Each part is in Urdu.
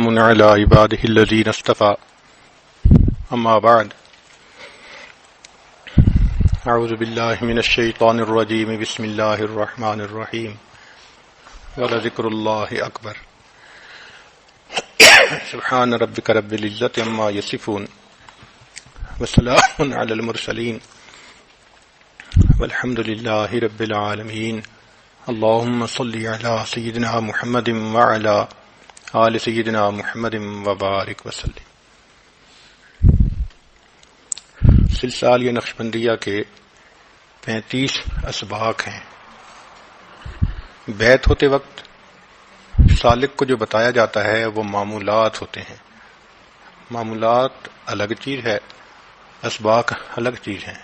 وسلام على عباده الذين اصطفى أما بعد أعوذ بالله من الشيطان الرجيم بسم الله الرحمن الرحيم ولذكر الله أكبر سبحان ربك رب العزة عما يصفون وسلام على المرسلين والحمد لله رب العالمين اللهم صل على سيدنا محمد وعلى آل سیدنا محمد وبارک وسلم۔ سلسلہ عالیہ نقشبندیہ کے 35 اسباق ہیں۔ بیعت ہوتے وقت سالک کو جو بتایا جاتا ہے وہ معمولات ہوتے ہیں۔ معمولات الگ چیز ہے، اسباق الگ چیز ہیں۔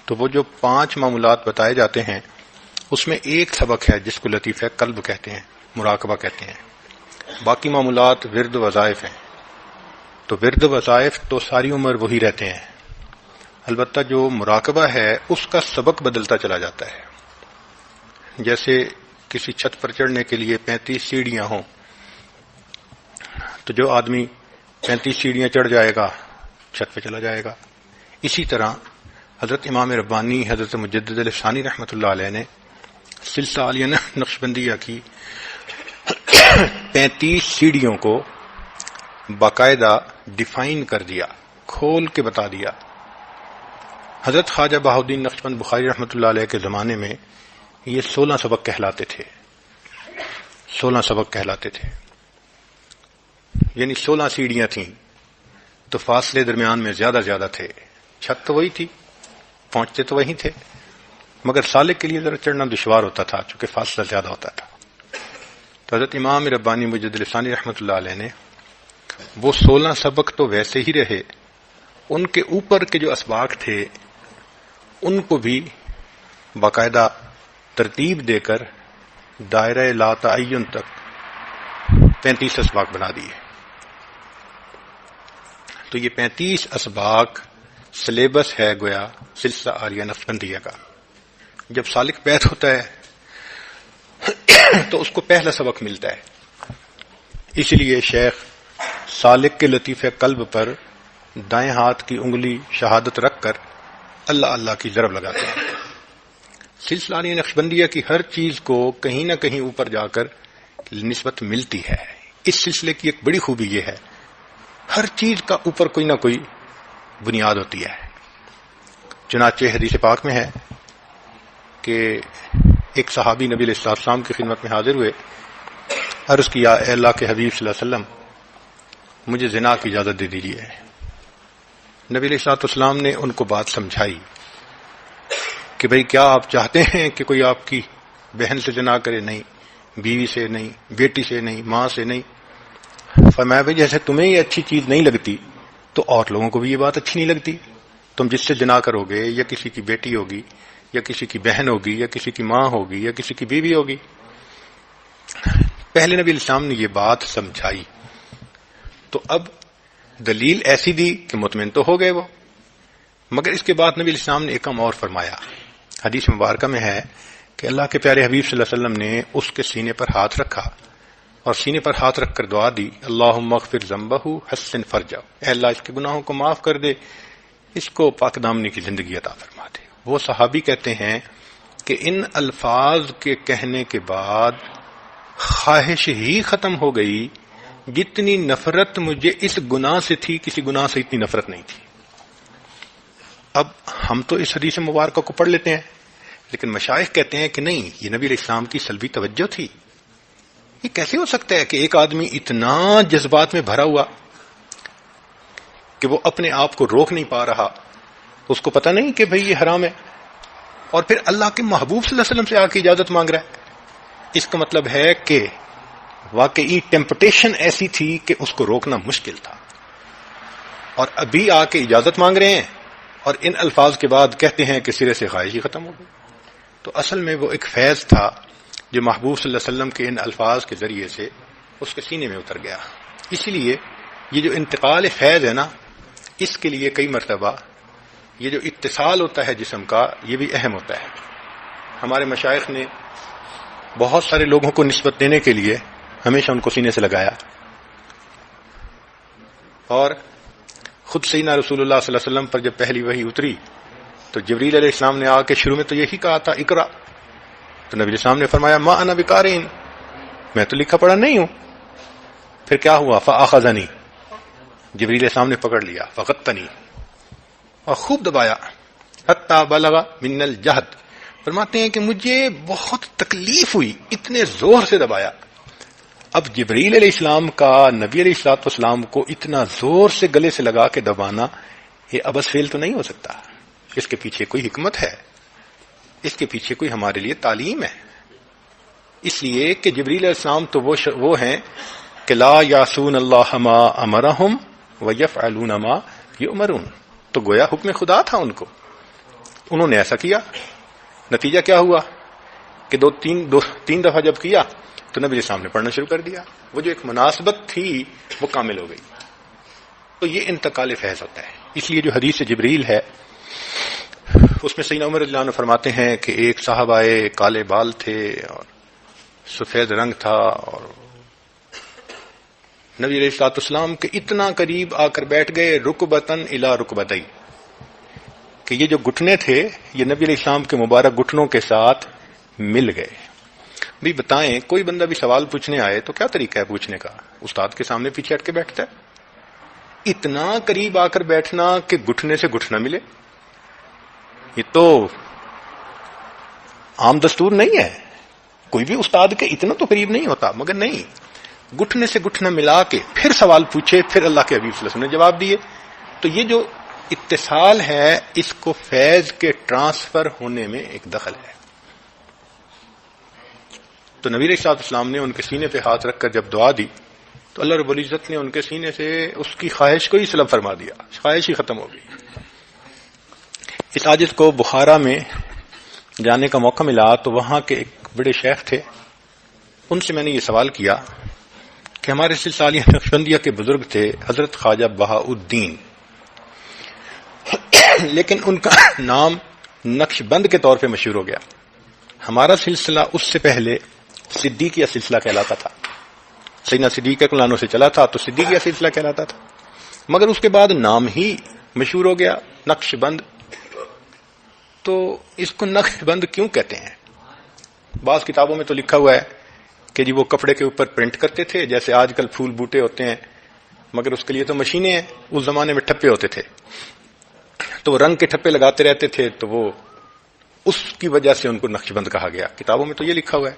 تو وہ جو 5 معمولات بتائے جاتے ہیں اس میں ایک سبق ہے جس کو لطیفہ قلب کہتے ہیں، مراقبہ کہتے ہیں۔ باقی معمولات ورد وظائف ہیں۔ تو ورد وظائف تو ساری عمر وہی رہتے ہیں، البتہ جو مراقبہ ہے اس کا سبق بدلتا چلا جاتا ہے۔ جیسے کسی چھت پر چڑھنے کے لیے 35 سیڑھیاں ہوں تو جو آدمی 35 سیڑھیاں چڑھ جائے گا چھت پہ چلا جائے گا۔ اسی طرح حضرت امام ربانی حضرت مجدد الثانی رحمۃ اللہ علیہ نے سلسلہ عالیہ نقشبندیہ کی 35 سیڑھیوں کو باقاعدہ ڈیفائن کر دیا، کھول کے بتا دیا۔ حضرت خواجہ بہاؤالدین نقشبند بخاری رحمۃ اللہ علیہ کے زمانے میں یہ 16 سبق کہلاتے تھے، 16 سبق کہلاتے تھے، یعنی 16 سیڑھیاں تھیں تو فاصلے درمیان میں زیادہ تھے۔ چھت تو وہی تھی، پہنچتے تو وہیں تھے، مگر سالک کے لیے ذرا چڑھنا دشوار ہوتا تھا چونکہ فاصلہ زیادہ ہوتا تھا۔ تو حضرت امام ربانی مجدد الثانی رحمۃ اللہ علیہ نے وہ 16 سبق تو ویسے ہی رہے، ان کے اوپر کے جو اسباق تھے ان کو بھی باقاعدہ ترتیب دے کر دائرہ لا تعین تک 35 اسباق بنا دیے۔ تو یہ 35 اسباق سلیبس ہے گویا سلسلہ عالیہ نقشبندیہ کا۔ جب سالک بیعت ہوتا ہے تو اس کو پہلا سبق ملتا ہے، اس لیے شیخ سالک کے لطیفہ قلب پر دائیں ہاتھ کی انگلی شہادت رکھ کر اللہ اللہ کی ضرب لگاتے ہیں۔ سلسلہ عالیہ نقشبندیہ کی ہر چیز کو کہیں نہ کہیں اوپر جا کر نسبت ملتی ہے۔ اس سلسلے کی ایک بڑی خوبی یہ ہے، ہر چیز کا اوپر کوئی نہ کوئی بنیاد ہوتی ہے۔ چنانچہ حدیث پاک میں ہے کہ ایک صحابی نبی علیہ السلام کی خدمت میں حاضر ہوئے، عرض کیا اے اللہ کے حبیب صلی اللہ علیہ وسلم مجھے زنا کی اجازت دے دیجیے۔ نبی علیہ السلام نے ان کو بات سمجھائی کہ بھئی کیا آپ چاہتے ہیں کہ کوئی آپ کی بہن سے زنا کرے؟ نہیں، بیوی سے نہیں، بیٹی سے نہیں، ماں سے نہیں۔ فرمایا بھئی جیسے تمہیں یہ اچھی چیز نہیں لگتی تو اور لوگوں کو بھی یہ بات اچھی نہیں لگتی۔ تم جس سے زنا کرو گے یا کسی کی بیٹی ہوگی یا کسی کی بہن ہوگی یا کسی کی ماں ہوگی یا کسی کی بیوی ہوگی۔ پہلے نبی علیہ السلام نے یہ بات سمجھائی تو اب دلیل ایسی دی کہ مطمئن تو ہو گئے وہ، مگر اس کے بعد نبی علیہ السلام نے ایک کام اور فرمایا۔ حدیث مبارکہ میں ہے کہ اللہ کے پیارے حبیب صلی اللہ علیہ وسلم نے اس کے سینے پر ہاتھ رکھا اور سینے پر ہاتھ رکھ کر دعا دی، اللہم اغفر ذنبہ حسن فرجہ، اے اللہ اس کے گناہوں کو معاف کر دے، اس کو پاک دامنی کی زندگی عطا فرما دے۔ وہ صحابی کہتے ہیں کہ ان الفاظ کے کہنے کے بعد خواہش ہی ختم ہو گئی، جتنی نفرت مجھے اس گناہ سے تھی کسی گناہ سے اتنی نفرت نہیں تھی۔ اب ہم تو اس حدیث مبارکہ کو پڑھ لیتے ہیں، لیکن مشائخ کہتے ہیں کہ نہیں، یہ نبی علیہ السلام کی سلبی توجہ تھی۔ یہ کیسے ہو سکتا ہے کہ ایک آدمی اتنا جذبات میں بھرا ہوا کہ وہ اپنے آپ کو روک نہیں پا رہا، اس کو پتہ نہیں کہ بھئی یہ حرام ہے، اور پھر اللہ کے محبوب صلی اللہ علیہ وسلم سے آ کے اجازت مانگ رہا ہے۔ اس کا مطلب ہے کہ واقعی ٹیمپٹیشن ایسی تھی کہ اس کو روکنا مشکل تھا، اور ابھی آ کے اجازت مانگ رہے ہیں اور ان الفاظ کے بعد کہتے ہیں کہ سرے سے خواہش ہی ختم ہو گئی۔ تو اصل میں وہ ایک فیض تھا جو محبوب صلی اللہ علیہ وسلم کے ان الفاظ کے ذریعے سے اس کے سینے میں اتر گیا۔ اسی لیے یہ جو انتقال فیض ہے نا، اس کے لیے کئی مرتبہ یہ جو اتصال ہوتا ہے جسم کا، یہ بھی اہم ہوتا ہے۔ ہمارے مشائخ نے بہت سارے لوگوں کو نسبت دینے کے لیے ہمیشہ ان کو سینے سے لگایا اور خود سیدنا رسول اللہ صلی اللہ علیہ وسلم پر جب پہلی وحی اتری تو جبریل علیہ السلام نے آ کے شروع میں تو یہی کہا تھا اقرا، تو نبی علیہ السلام نے فرمایا ما انا بقارئ، میں تو لکھا پڑھا نہیں ہوں. پھر کیا ہوا؟ فاخذنی، جبریل علیہ السلام نے پکڑ لیا، فغتنی، اور خوب دبایا، حتی بلغ من الجہد، فرماتے ہیں کہ مجھے بہت تکلیف ہوئی، اتنے زور سے دبایا. اب جبریل علیہ السلام کا نبی علیہ الصلوۃ والسلام کو اتنا زور سے گلے سے لگا کے دبانا یہ ابس فعل تو نہیں ہو سکتا. اس کے پیچھے کوئی حکمت ہے، اس کے پیچھے کوئی ہمارے لیے تعلیم ہے. اس لیے کہ جبریل علیہ السلام تو وہ ہیں کہ لا یعصون اللہ ما امرہم ویفعلون ما یؤمرون، تو گویا حکم خدا تھا ان کو، انہوں نے ایسا کیا. نتیجہ کیا ہوا کہ تین دفعہ جب کیا تو نبی علیہ السلام نے پڑھنا شروع کر دیا. وہ جو ایک مناسبت تھی وہ کامل ہو گئی. تو یہ انتقال فیض ہوتا ہے. اس لیے جو حدیث جبریل ہے اس میں سیدنا عمر رضی اللہ عنہ فرماتے ہیں کہ ایک صاحب آئے، کالے بال تھے اور سفید رنگ تھا، اور نبی علیہ الصلوۃ والسلام کے اتنا قریب آ کر بیٹھ گئے، رکبتن الی رکبتئی، کہ یہ جو گھٹنے تھے یہ نبی علیہ السلام کے مبارک گھٹنوں کے ساتھ مل گئے. بھی بتائیں کوئی بندہ بھی سوال پوچھنے آئے تو کیا طریقہ ہے پوچھنے کا؟ استاد کے سامنے پیچھے ہٹ کے بیٹھتا ہے. اتنا قریب آ کر بیٹھنا کہ گھٹنے سے گھٹنا ملے، یہ تو عام دستور نہیں ہے. کوئی بھی استاد کے اتنا تو قریب نہیں ہوتا، مگر نہیں، گھٹنے سے گھٹنا ملا کے پھر سوال پوچھے، پھر اللہ کے حبیب صلی اللہ علیہ وسلم نے جواب دیے. تو یہ جو اتصال ہے اس کو فیض کے ٹرانسفر ہونے میں ایک دخل ہے. تو نبی علیہ الصلوۃ والسلام نے ان کے سینے پہ ہاتھ رکھ کر جب دعا دی تو اللہ رب العزت نے ان کے سینے سے اس کی خواہش کو ہی سلب فرما دیا، خواہش ہی ختم ہو گئی. اس عاجز کو بخارا میں جانے کا موقع ملا تو وہاں کے ایک بڑے شیخ تھے، ان سے میں نے یہ سوال کیا کہ ہمارے سلسلیہ نقشبندیہ کے بزرگ تھے حضرت خواجہ بہاؤالدین، لیکن ان کا نام نقش بند کے طور پہ مشہور ہو گیا. ہمارا سلسلہ اس سے پہلے صدیقیہ سلسلہ کہلاتا تھا، سیدنا صدیق اکبر عنہ سے چلا تھا تو صدیقیہ سلسلہ کہلاتا تھا، مگر اس کے بعد نام ہی مشہور ہو گیا نقش بند. تو اس کو نقش بند کیوں کہتے ہیں؟ بعض کتابوں میں تو لکھا ہوا ہے کہ جی وہ کپڑے کے اوپر پرنٹ کرتے تھے جیسے آج کل پھول بوٹے ہوتے ہیں، مگر اس کے لیے تو مشینیں ہیں. اس زمانے میں ٹھپے ہوتے تھے تو وہ رنگ کے ٹھپے لگاتے رہتے تھے، تو وہ اس کی وجہ سے ان کو نقش بند کہا گیا. کتابوں میں تو یہ لکھا ہوا ہے.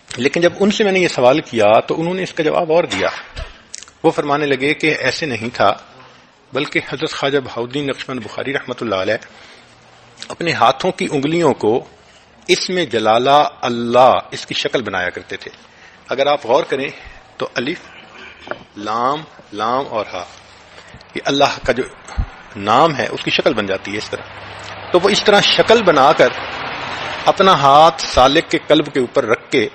لیکن جب ان سے میں نے یہ سوال کیا تو انہوں نے اس کا جواب اور دیا. وہ فرمانے لگے کہ ایسے نہیں تھا، بلکہ حضرت خواجہ بہاؤالدین نقشبند بخاری رحمۃ اللہ علیہ اپنے ہاتھوں کی انگلیوں کو اس میں جلالہ اللہ اس کی شکل بنایا کرتے تھے. اگر آپ غور کریں تو الف لام لام اور ہا، یہ اللہ کا جو نام ہے اس کی شکل بن جاتی ہے اس طرح. تو وہ اس طرح شکل بنا کر اپنا ہاتھ سالک کے قلب کے اوپر رکھ کے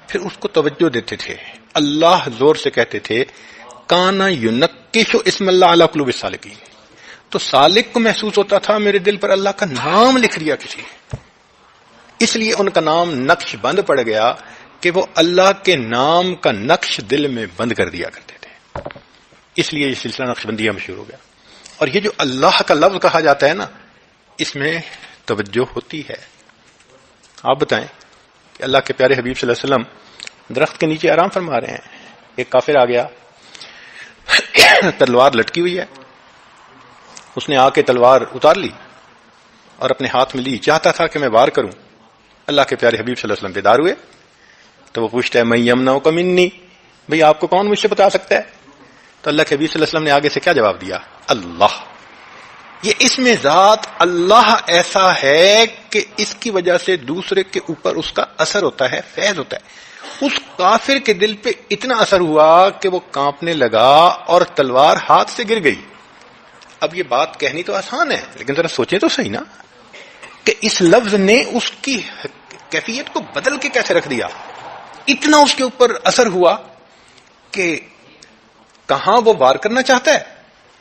پھر اس کو توجہ دیتے تھے. اللہ زور سے کہتے تھے کانا ینکش اسم اللہ علی قلوب السالکین. تو سالک کو محسوس ہوتا تھا میرے دل پر اللہ کا نام لکھ دیا کسی، اس لیے ان کا نام نقش بند پڑ گیا کہ وہ اللہ کے نام کا نقش دل میں بند کر دیا کرتے تھے. اس لیے یہ سلسلہ نقش بندیہ مشہور ہو گیا. اور یہ جو اللہ کا لفظ کہا جاتا ہے نا، اس میں توجہ ہوتی ہے. آپ بتائیں کہ اللہ کے پیارے حبیب صلی اللہ علیہ وسلم درخت کے نیچے آرام فرما رہے ہیں، ایک کافر آ گیا، تلوار لٹکی ہوئی ہے، اس نے آ کے تلوار اتار لی اور اپنے ہاتھ میں لی، چاہتا تھا کہ میں وار کروں. اللہ کے پیارے حبیب صلی اللہ علیہ وسلم بیدار ہوئے تو وہ پوچھتا ہے میں یمنعک منی، بھئی آپ کو کون مجھ سے بتا سکتا ہے؟ تو اللہ کے حبیب صلی اللہ علیہ وسلم نے آگے سے کیا جواب دیا؟ اللہ. یہ اس میں ذات اللہ ایسا ہے کہ اس کی وجہ سے دوسرے کے اوپر اس کا اثر ہوتا ہے، فیض ہوتا ہے. اس کافر کے دل پہ اتنا اثر ہوا کہ وہ کانپنے لگا اور تلوار ہاتھ سے گر گئی. اب یہ بات کہنی تو آسان ہے، لیکن ذرا سوچیں تو صحیح نا کہ اس لفظ نے اس کی کیفیت کو بدل کے کیسے رکھ دیا. اتنا اس کے اوپر اثر ہوا کہ کہاں وہ وار کرنا چاہتا ہے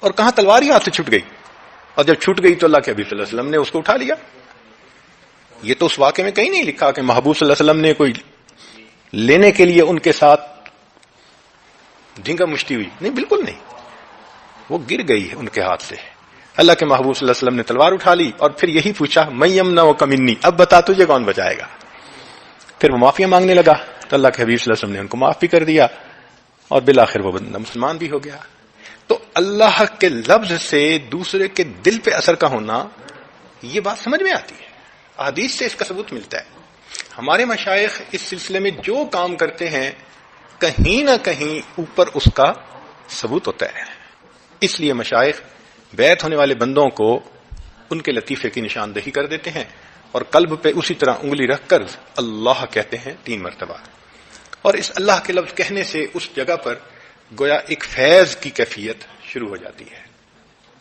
اور کہاں تلوار ہی ہاتھ سے چھوٹ گئی، اور جب چھوٹ گئی تو اللہ کے حبیب صلی اللہ علیہ وسلم نے اس کو اٹھا لیا. یہ تو اس واقعے میں کہیں نہیں لکھا کہ محبوب صلی اللہ علیہ وسلم نے کوئی لینے کے لیے ان کے ساتھ ڈھینگا مشتی ہوئی، نہیں، بالکل نہیں. وہ گر گئی ان کے ہاتھ سے. اللہ کے محبوب صلی اللہ علیہ وسلم نے تلوار اٹھا لی اور پھر یہی پوچھا من یمنعک منی، اب بتا تجھے کون بچائے گا. پھر وہ معافی مانگنے لگا تو اللہ کے حبیب صلی اللہ علیہ وسلم نے ان کو معاف بھی کر دیا اور بالآخر وہ بندہ مسلمان بھی ہو گیا. تو اللہ کے لفظ سے دوسرے کے دل پہ اثر کا ہونا، یہ بات سمجھ میں آتی ہے، احادیث سے اس کا ثبوت ملتا ہے. ہمارے مشائخ اس سلسلے میں جو کام کرتے ہیں کہیں نہ کہیں اوپر اس کا ثبوت ہوتا ہے. اس لیے مشائخ بیعت ہونے والے بندوں کو ان کے لطیفے کی نشاندہی کر دیتے ہیں اور قلب پہ اسی طرح انگلی رکھ کر اللہ کہتے ہیں 3 مرتبہ، اور اس اللہ کے لفظ کہنے سے اس جگہ پر گویا ایک فیض کی کیفیت شروع ہو جاتی ہے.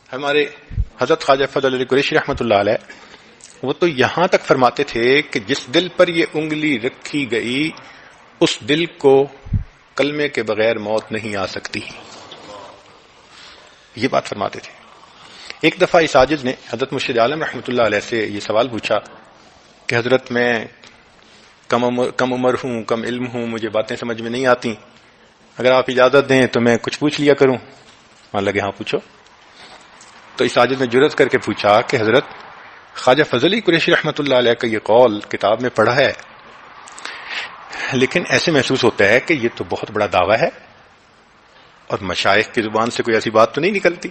ہمارے حضرت خواجہ فضل علی قریشی رحمۃ اللہ علیہ وہ تو یہاں تک فرماتے تھے کہ جس دل پر یہ انگلی رکھی گئی اس دل کو کلمے کے بغیر موت نہیں آ سکتی، یہ بات فرماتے تھے. ایک دفعہ اس عاجز نے حضرت مرشد عالم رحمۃ اللہ علیہ سے یہ سوال پوچھا کہ حضرت میں کم عمر ہوں، کم علم ہوں، مجھے باتیں سمجھ میں نہیں آتی، اگر آپ اجازت دیں تو میں کچھ پوچھ لیا کروں. مان لگے ہاں پوچھو. تو اس عاجز نے جرأت کر کے پوچھا کہ حضرت خواجہ فضل علی قریشی رحمۃ اللہ علیہ کا یہ قول کتاب میں پڑھا ہے، لیکن ایسے محسوس ہوتا ہے کہ یہ تو بہت بڑا دعویٰ ہے اور مشائخ کی زبان سے کوئی ایسی بات تو نہیں نکلتی.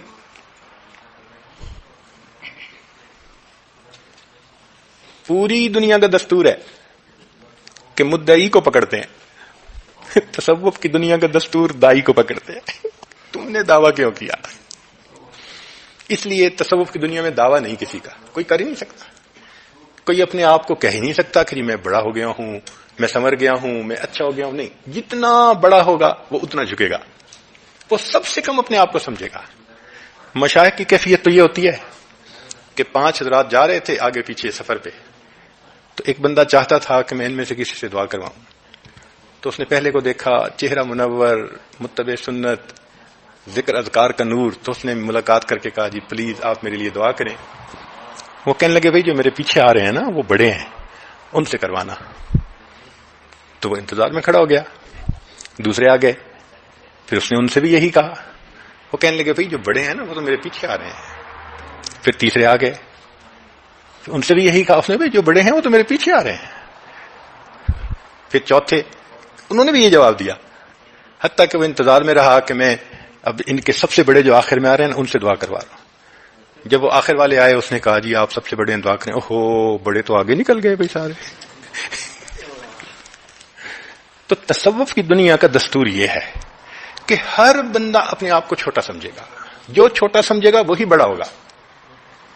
پوری دنیا کا دستور ہے کہ مدعی کو پکڑتے ہیں، تصوف کی دنیا کا دستور دائی کو پکڑتے ہیں. تم نے دعویٰ کیوں کیا؟ اس لیے تصوف کی دنیا میں دعویٰ نہیں کسی کا، کوئی کر ہی نہیں سکتا. کوئی اپنے آپ کو کہہ ہی نہیں سکتا کہ میں بڑا ہو گیا ہوں، میں سنور گیا ہوں، میں اچھا ہو گیا ہوں. نہیں، جتنا بڑا ہوگا وہ اتنا جھکے گا، وہ سب سے کم اپنے آپ کو سمجھے گا. مشائخ کی کیفیت تو یہ ہوتی ہے کہ 5 حضرات جا رہے تھے آگے پیچھے سفر پہ، تو ایک بندہ چاہتا تھا کہ میں ان میں سے کسی سے دعا کرواؤں. تو اس نے پہلے کو دیکھا، چہرہ منور، متبع سنت، ذکر اذکار کا نور. تو اس نے ملاقات کر کے کہا جی پلیز آپ میرے لیے دعا کریں. وہ کہنے لگے بھائی جو میرے پیچھے آ رہے ہیں نا وہ بڑے ہیں، ان سے کروانا. تو وہ انتظار میں کھڑا ہو گیا. دوسرے آ گئے، پھر اس نے ان سے بھی یہی کہا. وہ کہنے لگے بھائی جو بڑے ہیں نا وہ تو میرے پیچھے آ رہے ہیں. پھر تیسرے آ گئے، ان سے بھی یہی کہا اس نے، بھائی جو بڑے ہیں وہ تو میرے پیچھے آ رہے ہیں. پھر چوتھے، انہوں نے بھی یہ جواب دیا، حتیٰ کہ وہ انتظار میں رہا کہ میں اب ان کے سب سے بڑے جو آخر میں آ رہے ہیں ان سے دعا کروا رہا ہوں. جب وہ آخر والے آئے اس نے کہا جی آپ سب سے بڑے دعا کریں. اوہو، بڑے تو آگے نکل گئے بھائی سارے. تو تصوف کی دنیا کا دستور یہ ہے کہ ہر بندہ اپنے آپ کو چھوٹا سمجھے گا، جو چھوٹا سمجھے گا وہی بڑا ہوگا،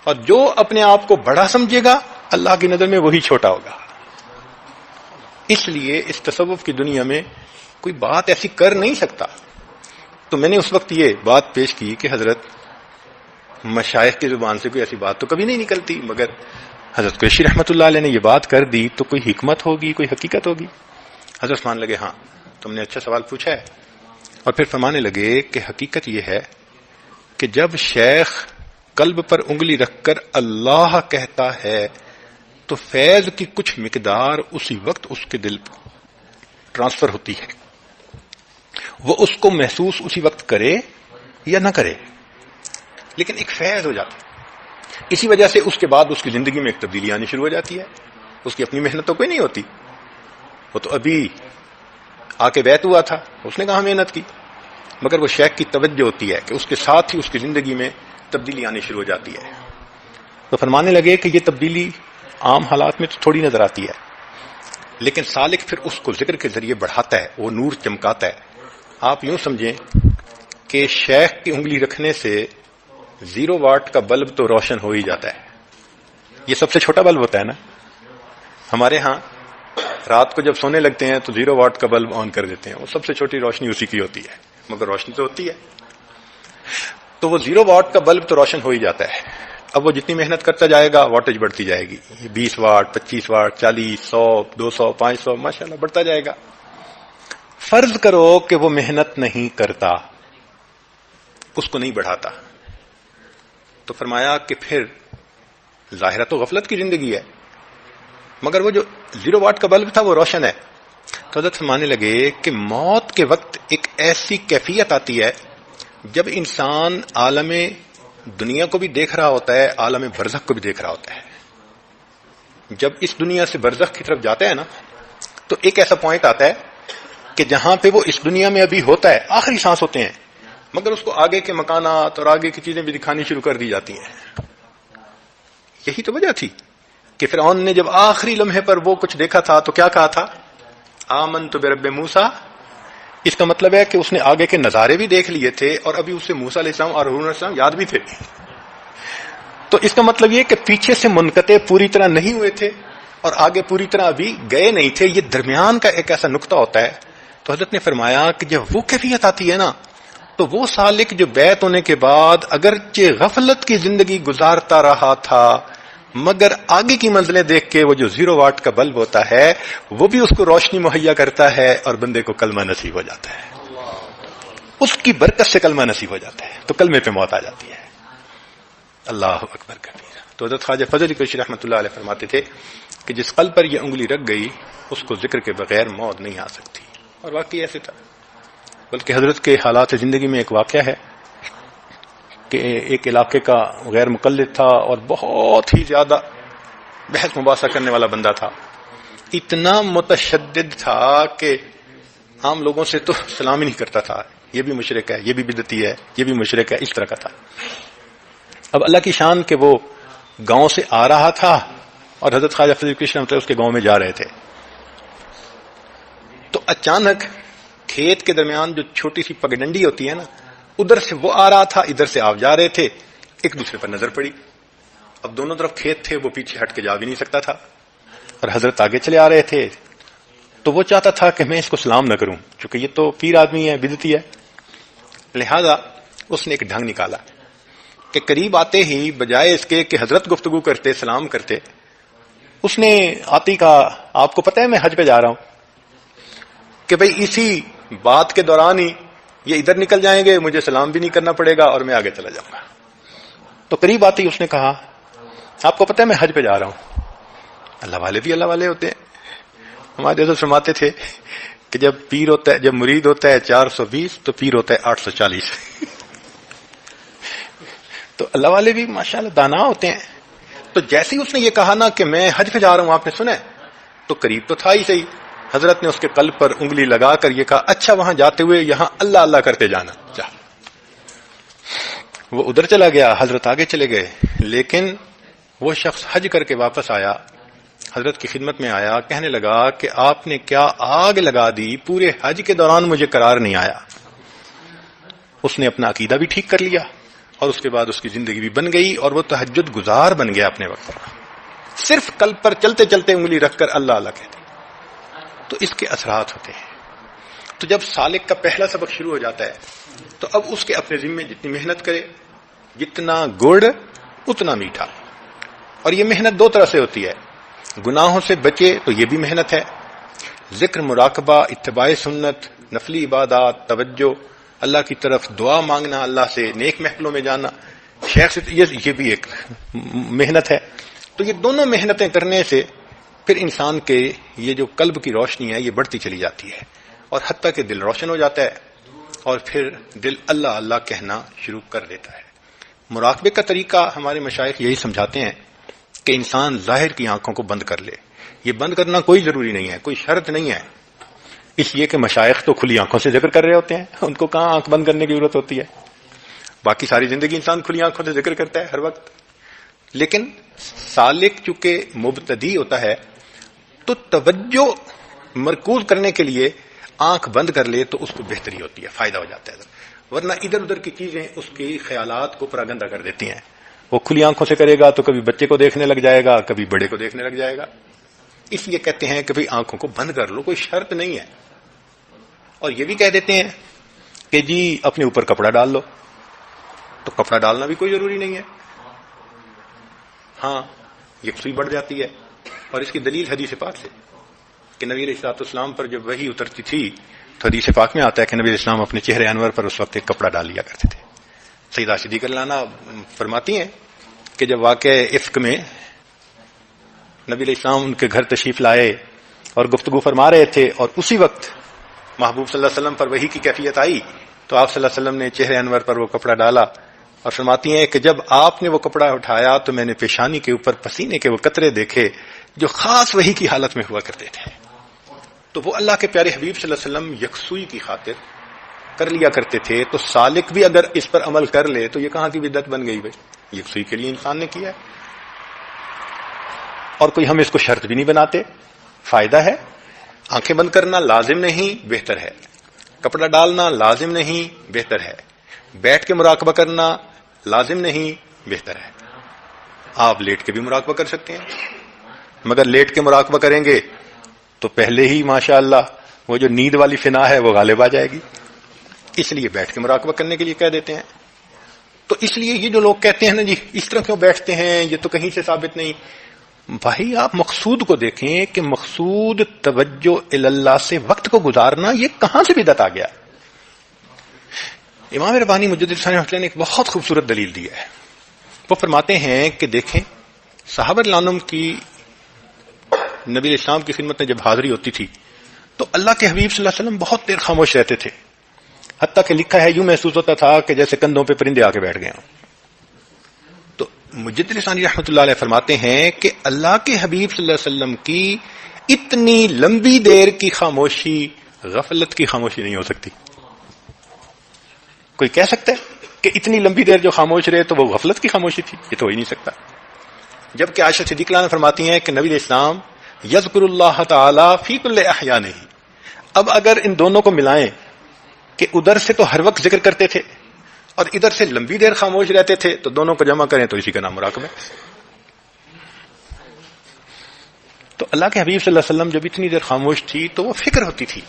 اور جو اپنے آپ کو بڑا سمجھے گا اللہ کی نظر میں وہی چھوٹا ہوگا. اس لیے اس تصوف کی دنیا میں کوئی بات ایسی کر نہیں سکتا. تو میں نے اس وقت یہ بات پیش کی کہ حضرت مشائخ کی زبان سے کوئی ایسی بات تو کبھی نہیں نکلتی، مگر حضرت قریشی رحمۃ اللہ علیہ نے یہ بات کر دی تو کوئی حکمت ہوگی، کوئی حقیقت ہوگی. حضرت مان لگے ہاں تم نے اچھا سوال پوچھا ہے. اور پھر فرمانے لگے کہ حقیقت یہ ہے کہ جب شیخ قلب پر انگلی رکھ کر اللہ کہتا ہے تو فیض کی کچھ مقدار اسی وقت اس کے دل پر ٹرانسفر ہوتی ہے. وہ اس کو محسوس اسی وقت کرے یا نہ کرے، لیکن ایک فیض ہو جاتا ہے. اسی وجہ سے اس کے بعد اس کی زندگی میں ایک تبدیلی آنی شروع ہو جاتی ہے. اس کی اپنی محنت تو کوئی نہیں ہوتی، وہ تو ابھی آ کے بیعت ہوا تھا، اس نے کہاں محنت کی، مگر وہ شیخ کی توجہ ہوتی ہے کہ اس کے ساتھ ہی اس کی زندگی میں تبدیلی آنی شروع ہو جاتی ہے. تو فرمانے لگے کہ یہ تبدیلی عام حالات میں تو تھوڑی نظر آتی ہے، لیکن سالک پھر اس کو ذکر کے ذریعے بڑھاتا ہے، وہ نور چمکاتا ہے. آپ یوں سمجھیں کہ شیخ کی انگلی رکھنے سے 0 واٹ کا بلب تو روشن ہو ہی جاتا ہے. یہ سب سے چھوٹا بلب ہوتا ہے نا. ہمارے ہاں رات کو جب سونے لگتے ہیں تو 0 واٹ کا بلب آن کر دیتے ہیں، وہ سب سے چھوٹی روشنی اسی کی ہوتی ہے، مگر روشنی تو ہوتی ہے. تو وہ 0 واٹ کا بلب تو روشن ہو ہی جاتا ہے. اب وہ جتنی محنت کرتا جائے گا واٹیج بڑھتی جائے گی، 20 واٹ 25 واٹ 40 100 200 500 ماشاءاللہ بڑھتا جائے گا. فرض کرو کہ وہ محنت نہیں کرتا، اس کو نہیں بڑھاتا، تو فرمایا کہ پھر ظاہرہ تو غفلت کی زندگی ہے، مگر وہ جو 0 واٹ کا بلب تھا وہ روشن ہے. تو حضرت فرمانے لگے کہ موت کے وقت ایک ایسی کیفیت آتی ہے جب انسان عالم دنیا کو بھی دیکھ رہا ہوتا ہے، عالم برزخ کو بھی دیکھ رہا ہوتا ہے. جب اس دنیا سے برزخ کی طرف جاتا ہے نا، تو ایک ایسا پوائنٹ آتا ہے کہ جہاں پہ وہ اس دنیا میں ابھی ہوتا ہے، آخری سانس ہوتے ہیں، مگر اس کو آگے کے مکانات اور آگے کی چیزیں بھی دکھانی شروع کر دی جاتی ہیں. یہی تو وجہ تھی کہ فرعون نے جب آخری لمحے پر وہ کچھ دیکھا تھا تو کیا کہا تھا؟ آمنت برب موسیٰ. اس کا مطلب ہے کہ اس نے آگے کے نظارے بھی دیکھ لیے تھے اور ابھی اسے موسیٰ علیہ السلام اور ہارون علیہ السلام یاد بھی تھے. تو اس کا مطلب یہ کہ پیچھے سے منقطع پوری طرح نہیں ہوئے تھے اور آگے پوری طرح ابھی گئے نہیں تھے. یہ درمیان کا ایک ایسا نقطہ ہوتا ہے. تو حضرت نے فرمایا کہ جب وہ کیفیت آتی ہے نا، تو وہ سالک جو بیعت ہونے کے بعد اگرچہ غفلت کی زندگی گزارتا رہا تھا، مگر آگے کی منزلیں دیکھ کے وہ جو 0 واٹ کا بلب ہوتا ہے وہ بھی اس کو روشنی مہیا کرتا ہے اور بندے کو کلمہ نصیب ہو جاتا ہے. اس کی برکت سے کلمہ نصیب ہو جاتا ہے، تو کلمے پہ موت آ جاتی ہے. اللہ اکبر کبیر. تو حضرت خواجہ فضل علی کوشی رحمۃ اللہ علیہ فرماتے تھے کہ جس قلب پر یہ انگلی رکھ گئی اس کو ذکر کے بغیر موت نہیں آ سکتی. اور واقعی ایسے تھا. بلکہ حضرت کے حالات زندگی میں ایک واقعہ ہے کہ ایک علاقے کا غیر مقلد تھا اور بہت ہی زیادہ بحث مباحثہ کرنے والا بندہ تھا. اتنا متشدد تھا کہ عام لوگوں سے تو سلام ہی نہیں کرتا تھا. یہ بھی مشرک ہے، یہ بھی بدعتی ہے، یہ بھی مشرک ہے، اس طرح کا تھا. اب اللہ کی شان کہ وہ گاؤں سے آ رہا تھا اور حضرت خواجہ فضل کرشن اس کے گاؤں میں جا رہے تھے. تو اچانک کھیت کے درمیان جو چھوٹی سی پگڈنڈی ہوتی ہے نا، ادھر سے وہ آ رہا تھا، ادھر سے آپ جا رہے تھے. ایک دوسرے پر نظر پڑی. اب دونوں طرف کھیت تھے، وہ پیچھے ہٹ کے جا بھی نہیں سکتا تھا اور حضرت آگے چلے آ رہے تھے. تو وہ چاہتا تھا کہ میں اس کو سلام نہ کروں، چونکہ یہ تو پیر آدمی ہے، بدعتی ہے. لہذا اس نے ایک ڈھنگ نکالا کہ قریب آتے ہی بجائے اس کے کہ حضرت گفتگو کرتے، سلام کرتے، اس نے آتی کہا آپ کو پتہ ہے میں حج پہ جا رہا ہوں، کہ بھئی اسی بات کے دوران ہی یہ ادھر نکل جائیں گے، مجھے سلام بھی نہیں کرنا پڑے گا اور میں آگے چلا جاؤں گا. تو قریب آتے ہی اس نے کہا آپ کو پتہ ہے میں حج پہ جا رہا ہوں. اللہ والے بھی اللہ والے ہوتے ہیں. ہمارے حضرت فرماتے تھے کہ جب پیر ہوتا ہے، جب مرید ہوتا ہے 420 تو پیر ہوتا ہے 840. تو اللہ والے بھی ماشاءاللہ دانا ہوتے ہیں. تو جیسے ہی اس نے یہ کہا نا کہ میں حج پہ جا رہا ہوں، آپ نے سنا ہے، تو قریب تو تھا ہی صحیح. حضرت نے اس کے قلب پر انگلی لگا کر یہ کہا اچھا وہاں جاتے ہوئے یہاں اللہ اللہ کرتے جانا. وہ ادھر چلا گیا، حضرت آگے چلے گئے. لیکن وہ شخص حج کر کے واپس آیا، حضرت کی خدمت میں آیا، کہنے لگا کہ آپ نے کیا آگ لگا دی، پورے حج کے دوران مجھے قرار نہیں آیا. اس نے اپنا عقیدہ بھی ٹھیک کر لیا اور اس کے بعد اس کی زندگی بھی بن گئی اور وہ تہجد گزار بن گیا اپنے وقت. صرف قلب پر چلتے چلتے انگلی رکھ کر اللہ اللہ کہتے. تو اس کے اثرات ہوتے ہیں. تو جب سالک کا پہلا سبق شروع ہو جاتا ہے تو اب اس کے اپنے ذمے جتنی محنت کرے، جتنا گڑ اتنا میٹھا. اور یہ محنت 2 طرح سے ہوتی ہے. گناہوں سے بچے تو یہ بھی محنت ہے، ذکر، مراقبہ، اتباع سنت، نفلی عبادات، توجہ، اللہ کی طرف دعا مانگنا، اللہ سے نیک محفلوں میں جانا، شیخ سے، یہ بھی ایک محنت ہے. تو یہ دونوں محنتیں کرنے سے پھر انسان کے یہ جو قلب کی روشنی ہے یہ بڑھتی چلی جاتی ہے اور حتیٰ کہ دل روشن ہو جاتا ہے اور پھر دل اللہ اللہ کہنا شروع کر دیتا ہے. مراقبے کا طریقہ ہمارے مشائخ یہی سمجھاتے ہیں کہ انسان ظاہر کی آنکھوں کو بند کر لے. یہ بند کرنا کوئی ضروری نہیں ہے، کوئی شرط نہیں ہے، اس لیے کہ مشائخ تو کھلی آنکھوں سے ذکر کر رہے ہوتے ہیں، ان کو کہاں آنکھ بند کرنے کی ضرورت ہوتی ہے. باقی ساری زندگی انسان کھلی آنکھوں سے ذکر کرتا ہے ہر وقت. لیکن سالک چونکہ مبتدی ہوتا ہے تو توجہ مرکوز کرنے کے لیے آنکھ بند کر لے تو اس کو بہتری ہوتی ہے، فائدہ ہو جاتا ہے. ورنہ ادھر ادھر کی چیزیں اس کی خیالات کو پراگندہ کر دیتی ہیں. وہ کھلی آنکھوں سے کرے گا تو کبھی بچے کو دیکھنے لگ جائے گا، کبھی بڑے کو دیکھنے لگ جائے گا. اس لیے کہتے ہیں کہ آنکھوں کو بند کر لو، کوئی شرط نہیں ہے. اور یہ بھی کہہ دیتے ہیں کہ جی اپنے اوپر کپڑا ڈال لو، تو کپڑا ڈالنا بھی کوئی ضروری نہیں ہے. ہاں یکسوئی بڑھ جاتی ہے اور اس کی دلیل حدیث پاک سے کہ نبی علیہ الصلوۃ والسلام پر جب وحی اترتی تھی تو حدیث پاک میں آتا ہے کہ نبی علیہ السلام اپنے چہرے انور پر اس وقت ایک کپڑا ڈال لیا کرتے تھے. سیدہ صدیقہ لانا فرماتی ہیں کہ جب واقع افک میں نبی علیہ السلام ان کے گھر تشریف لائے اور گفتگو فرما رہے تھے اور اسی وقت محبوب صلی اللہ علیہ وسلم پر وحی کی کیفیت آئی تو آپ صلی اللہ علیہ وسلم نے چہرے انور پر وہ کپڑا ڈالا اور فرماتی ہیں کہ جب آپ نے وہ کپڑا اٹھایا تو میں نے پیشانی کے اوپر پسینے کے وہ قطرے دیکھے جو خاص وحی کی حالت میں ہوا کرتے تھے. تو وہ اللہ کے پیارے حبیب صلی اللہ علیہ وسلم یکسوئی کی خاطر کر لیا کرتے تھے. تو سالک بھی اگر اس پر عمل کر لے تو یہ کہاں کی بدعت بن گئی؟ بھائی یکسوئی کے لیے انسان نے کیا ہے اور کوئی ہم اس کو شرط بھی نہیں بناتے. فائدہ ہے. آنکھیں بند کرنا لازم نہیں، بہتر ہے. کپڑا ڈالنا لازم نہیں، بہتر ہے. بیٹھ کے مراقبہ کرنا لازم نہیں، بہتر ہے. آپ لیٹ کے بھی مراقبہ کر سکتے ہیں، مگر لیٹ کے مراقبہ کریں گے تو پہلے ہی ماشاءاللہ وہ جو نیند والی فنا ہے وہ غالب آ جائے گی. اس لیے بیٹھ کے مراقبہ کرنے کے لیے کہہ دیتے ہیں. تو اس لیے یہ جو لوگ کہتے ہیں نا جی اس طرح کیوں بیٹھتے ہیں، یہ تو کہیں سے ثابت نہیں. بھائی آپ مقصود کو دیکھیں کہ مقصود توجہ اللہ سے وقت کو گزارنا، یہ کہاں سے بدعت آ گیا. امام ربانی مجدد ثانی رحمۃ اللہ نے ایک بہت خوبصورت دلیل دی ہے. وہ فرماتے ہیں کہ دیکھیں صحابہ رضوان کی نبی علیہ السلام کی خدمت میں جب حاضری ہوتی تھی تو اللہ کے حبیب صلی اللہ علیہ وسلم بہت دیر خاموش رہتے تھے، حتیٰ کہ لکھا ہے یوں محسوس ہوتا تھا کہ جیسے کندھوں پہ پرندے آ کے بیٹھ گئے ہوں. تو مجدد ثانی رحمۃ اللہ علیہ فرماتے ہیں کہ اللہ کے حبیب صلی اللہ علیہ وسلم کی اتنی لمبی دیر کی خاموشی غفلت کی خاموشی نہیں ہو سکتی. کوئی کہہ سکتا ہے کہ اتنی لمبی دیر جو خاموش رہے تو وہ غفلت کی خاموشی تھی؟ یہ تو ہو ہی نہیں سکتا. جبکہ عائشہ صدیقہ عنہا فرماتی ہیں کہ نبی علیہ السلام یذکر اللہ تعالی فی کل احیانہ. اب اگر ان دونوں کو ملائیں کہ ادھر سے تو ہر وقت ذکر کرتے تھے اور ادھر سے لمبی دیر خاموش رہتے تھے، تو دونوں کو جمع کریں تو اسی کا نام مراقبہ ہے. تو اللہ کے حبیب صلی اللہ علیہ وسلم جب اتنی دیر خاموش تھی تو وہ فکر ہوتی تھی،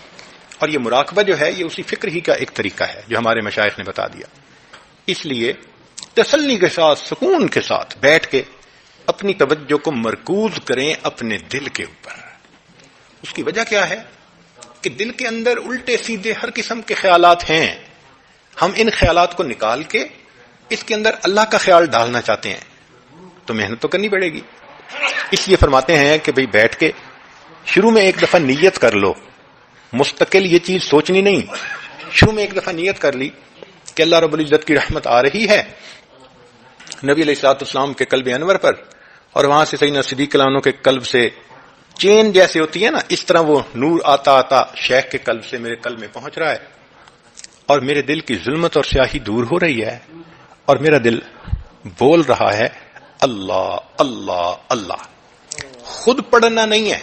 اور یہ مراقبہ جو ہے یہ اسی فکر ہی کا ایک طریقہ ہے جو ہمارے مشائخ نے بتا دیا. اس لیے تسلی کے ساتھ سکون کے ساتھ بیٹھ کے اپنی توجہ کو مرکوز کریں اپنے دل کے اوپر. اس کی وجہ کیا ہے کہ دل کے اندر الٹے سیدھے ہر قسم کے خیالات ہیں. ہم ان خیالات کو نکال کے اس کے اندر اللہ کا خیال ڈالنا چاہتے ہیں تو محنت تو کرنی پڑے گی. اس لیے فرماتے ہیں کہ بھئی بیٹھ کے شروع میں ایک دفعہ نیت کر لو، مستقل یہ چیز سوچنی نہیں. شروع میں ایک دفعہ نیت کر لی کہ اللہ رب العزت کی رحمت آ رہی ہے نبی علیہ الصلوۃ والسلام کے قلب انور پر، اور وہاں سے سیدنا صدیق عنہ کے قلب سے چین جیسے ہوتی ہے نا، اس طرح وہ نور آتا آتا شیخ کے قلب سے میرے قلب میں پہنچ رہا ہے، اور میرے دل کی ظلمت اور سیاہی دور ہو رہی ہے، اور میرا دل بول رہا ہے اللہ اللہ اللہ. خود پڑھنا نہیں ہے،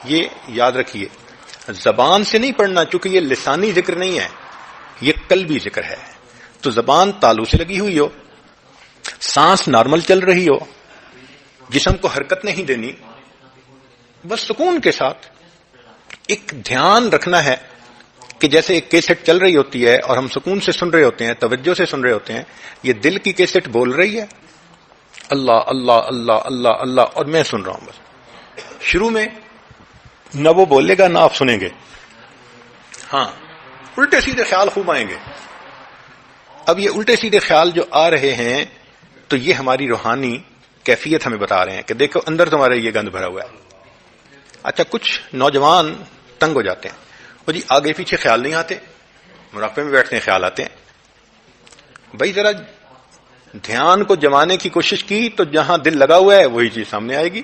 یہ یاد رکھیے. زبان سے نہیں پڑھنا، چونکہ یہ لسانی ذکر نہیں ہے، یہ قلبی ذکر ہے. تو زبان تالو سے لگی ہوئی ہو، سانس نارمل چل رہی ہو، جسم کو حرکت نہیں دینی، بس سکون کے ساتھ ایک دھیان رکھنا ہے کہ جیسے ایک کیسٹ چل رہی ہوتی ہے اور ہم سکون سے سن رہے ہوتے ہیں، توجہ سے سن رہے ہوتے ہیں، یہ دل کی کیسٹ بول رہی ہے اللہ اللہ اللہ اللہ اللہ، اور میں سن رہا ہوں. بس شروع میں نہ وہ بولے گا نہ آپ سنیں گے. ہاں الٹے سیدھے خیال خوب آئیں گے. اب یہ الٹے سیدھے خیال جو آ رہے ہیں تو یہ ہماری روحانی کیفیت ہمیں بتا رہے ہیں کہ دیکھو اندر تمہارے یہ گند بھرا ہوا ہے. اچھا کچھ نوجوان تنگ ہو جاتے ہیں، وہ جی آگے پیچھے خیال نہیں آتے، مراقبے میں بیٹھتے ہیں خیال آتے ہیں. بھائی ذرا دھیان کو جمانے کی کوشش کی تو جہاں دل لگا ہوا ہے وہی چیز سامنے آئے گی.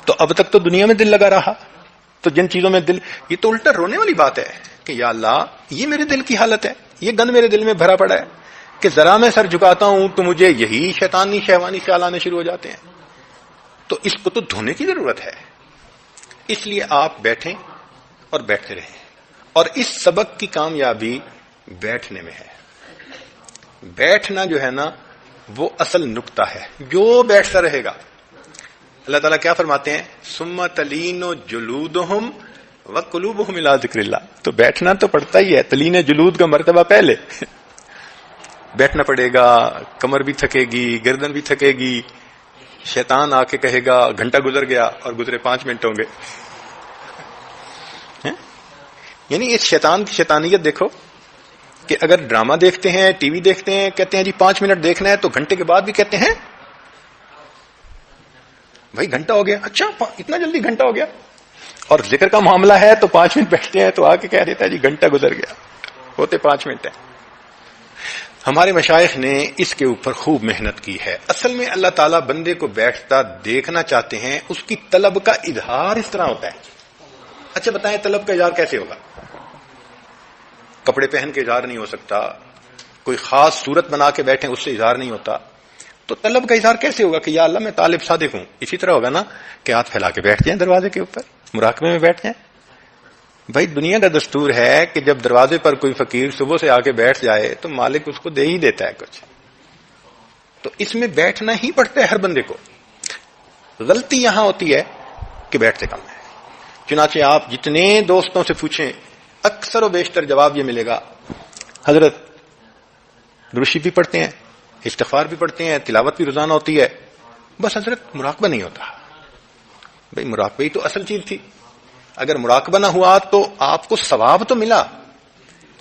تو اب تک تو دنیا میں دل لگا رہا، تو جن چیزوں میں دل، یہ تو الٹا رونے والی بات ہے کہ یا اللہ یہ میرے دل کی حالت ہے، یہ گند میرے دل میں بھرا پڑا ہے کہ ذرا میں سر جھکاتا ہوں تو مجھے یہی شیطانی شہوانی خیال آنے شروع ہو جاتے ہیں. تو اس کو تو دھونے کی ضرورت ہے. اس لیے آپ بیٹھیں اور بیٹھتے رہیں، اور اس سبق کی کامیابی بیٹھنے میں ہے. بیٹھنا جو ہے نا وہ اصل نقطہ ہے. جو بیٹھتا رہے گا، اللہ تعالیٰ کیا فرماتے ہیں ثم تلین جلودہم وقلوبہم الی ذکر اللہ. تو بیٹھنا تو پڑتا ہی ہے، تلین جلود کا مرتبہ پہلے. بیٹھنا پڑے گا، کمر بھی تھکے گی، گردن بھی تھکے گی. شیطان آ کے کہے گا گھنٹہ گزر گیا اور گزرے 5 منٹ ہوں گے. یعنی اس شیطان کی شیطانیت دیکھو کہ اگر ڈرامہ دیکھتے ہیں، ٹی وی دیکھتے ہیں، کہتے ہیں جی 5 منٹ دیکھنا ہے، تو گھنٹے کے بعد بھی کہتے ہیں بھائی گھنٹہ ہو گیا. اچھا اتنا جلدی گھنٹہ ہو گیا. اور ذکر کا معاملہ ہے تو 5 منٹ بیٹھتے ہیں تو آ کے کہہ دیتا ہے جی گھنٹہ گزر گیا، ہوتے 5 منٹ ہیں. ہمارے مشائخ نے اس کے اوپر خوب محنت کی ہے. اصل میں اللہ تعالیٰ بندے کو بیٹھتا دیکھنا چاہتے ہیں، اس کی طلب کا اظہار اس طرح ہوتا ہے. اچھا بتائیں طلب کا اظہار کیسے ہوگا؟ کپڑے پہن کے اظہار نہیں ہو سکتا، کوئی خاص صورت بنا کے بیٹھیں اس سے اظہار نہیں ہوتا، تو طلب کا اظہار کیسے ہوگا کہ یا اللہ میں طالب صادق ہوں؟ اسی طرح ہوگا نا کہ ہاتھ پھیلا کے بیٹھ جائیں دروازے کے اوپر، مراقبے میں بیٹھ جائیں. بھائی دنیا کا دستور ہے کہ جب دروازے پر کوئی فقیر صبح سے آ کے بیٹھ جائے تو مالک اس کو دے ہی دیتا ہے کچھ، تو اس میں بیٹھنا ہی پڑتا ہے ہر بندے کو. غلطی یہاں ہوتی ہے کہ بیٹھتے کم ہے. چنانچہ آپ جتنے دوستوں سے پوچھیں اکثر و بیشتر جواب یہ ملے گا، حضرت درود بھی پڑھتے ہیں، استغفار بھی پڑھتے ہیں، تلاوت بھی روزانہ ہوتی ہے، بس حضرت مراقبہ نہیں ہوتا. بھئی مراقبہ ہی تو اصل چیز تھی. اگر مراقبہ نہ ہوا تو آپ کو ثواب تو ملا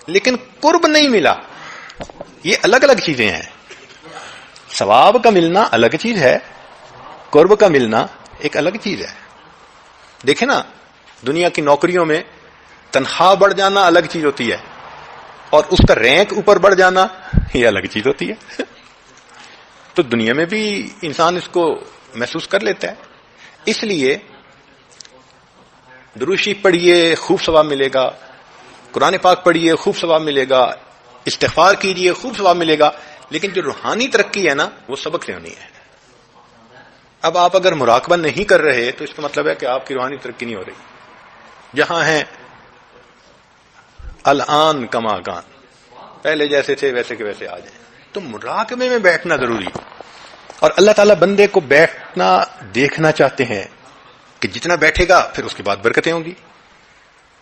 لیکن قرب نہیں ملا. یہ الگ الگ چیزیں ہیں. ثواب کا ملنا الگ چیز ہے، قرب کا ملنا ایک الگ چیز ہے. دیکھیں نا دنیا کی نوکریوں میں تنخواہ بڑھ جانا الگ چیز ہوتی ہے اور اس کا رینک اوپر بڑھ جانا یہ الگ چیز ہوتی ہے. تو دنیا میں بھی انسان اس کو محسوس کر لیتا ہے. اس لیے درود شریف پڑھیے خوب ثواب ملے گا، قرآن پاک پڑھیے خوب ثواب ملے گا، استغفار کیجیے خوب ثواب ملے گا، لیکن جو روحانی ترقی ہے نا وہ سبق سے ہونی ہے. اب آپ اگر مراقبہ نہیں کر رہے تو اس کا مطلب ہے کہ آپ کی روحانی ترقی نہیں ہو رہی. جہاں ہیں الان کما کان، پہلے جیسے تھے ویسے کے ویسے آ جائیں. تو مراقبے میں بیٹھنا ضروری ہے. اور اللہ تعالیٰ بندے کو بیٹھنا دیکھنا چاہتے ہیں کہ جتنا بیٹھے گا پھر اس کے بعد برکتیں ہوں گی.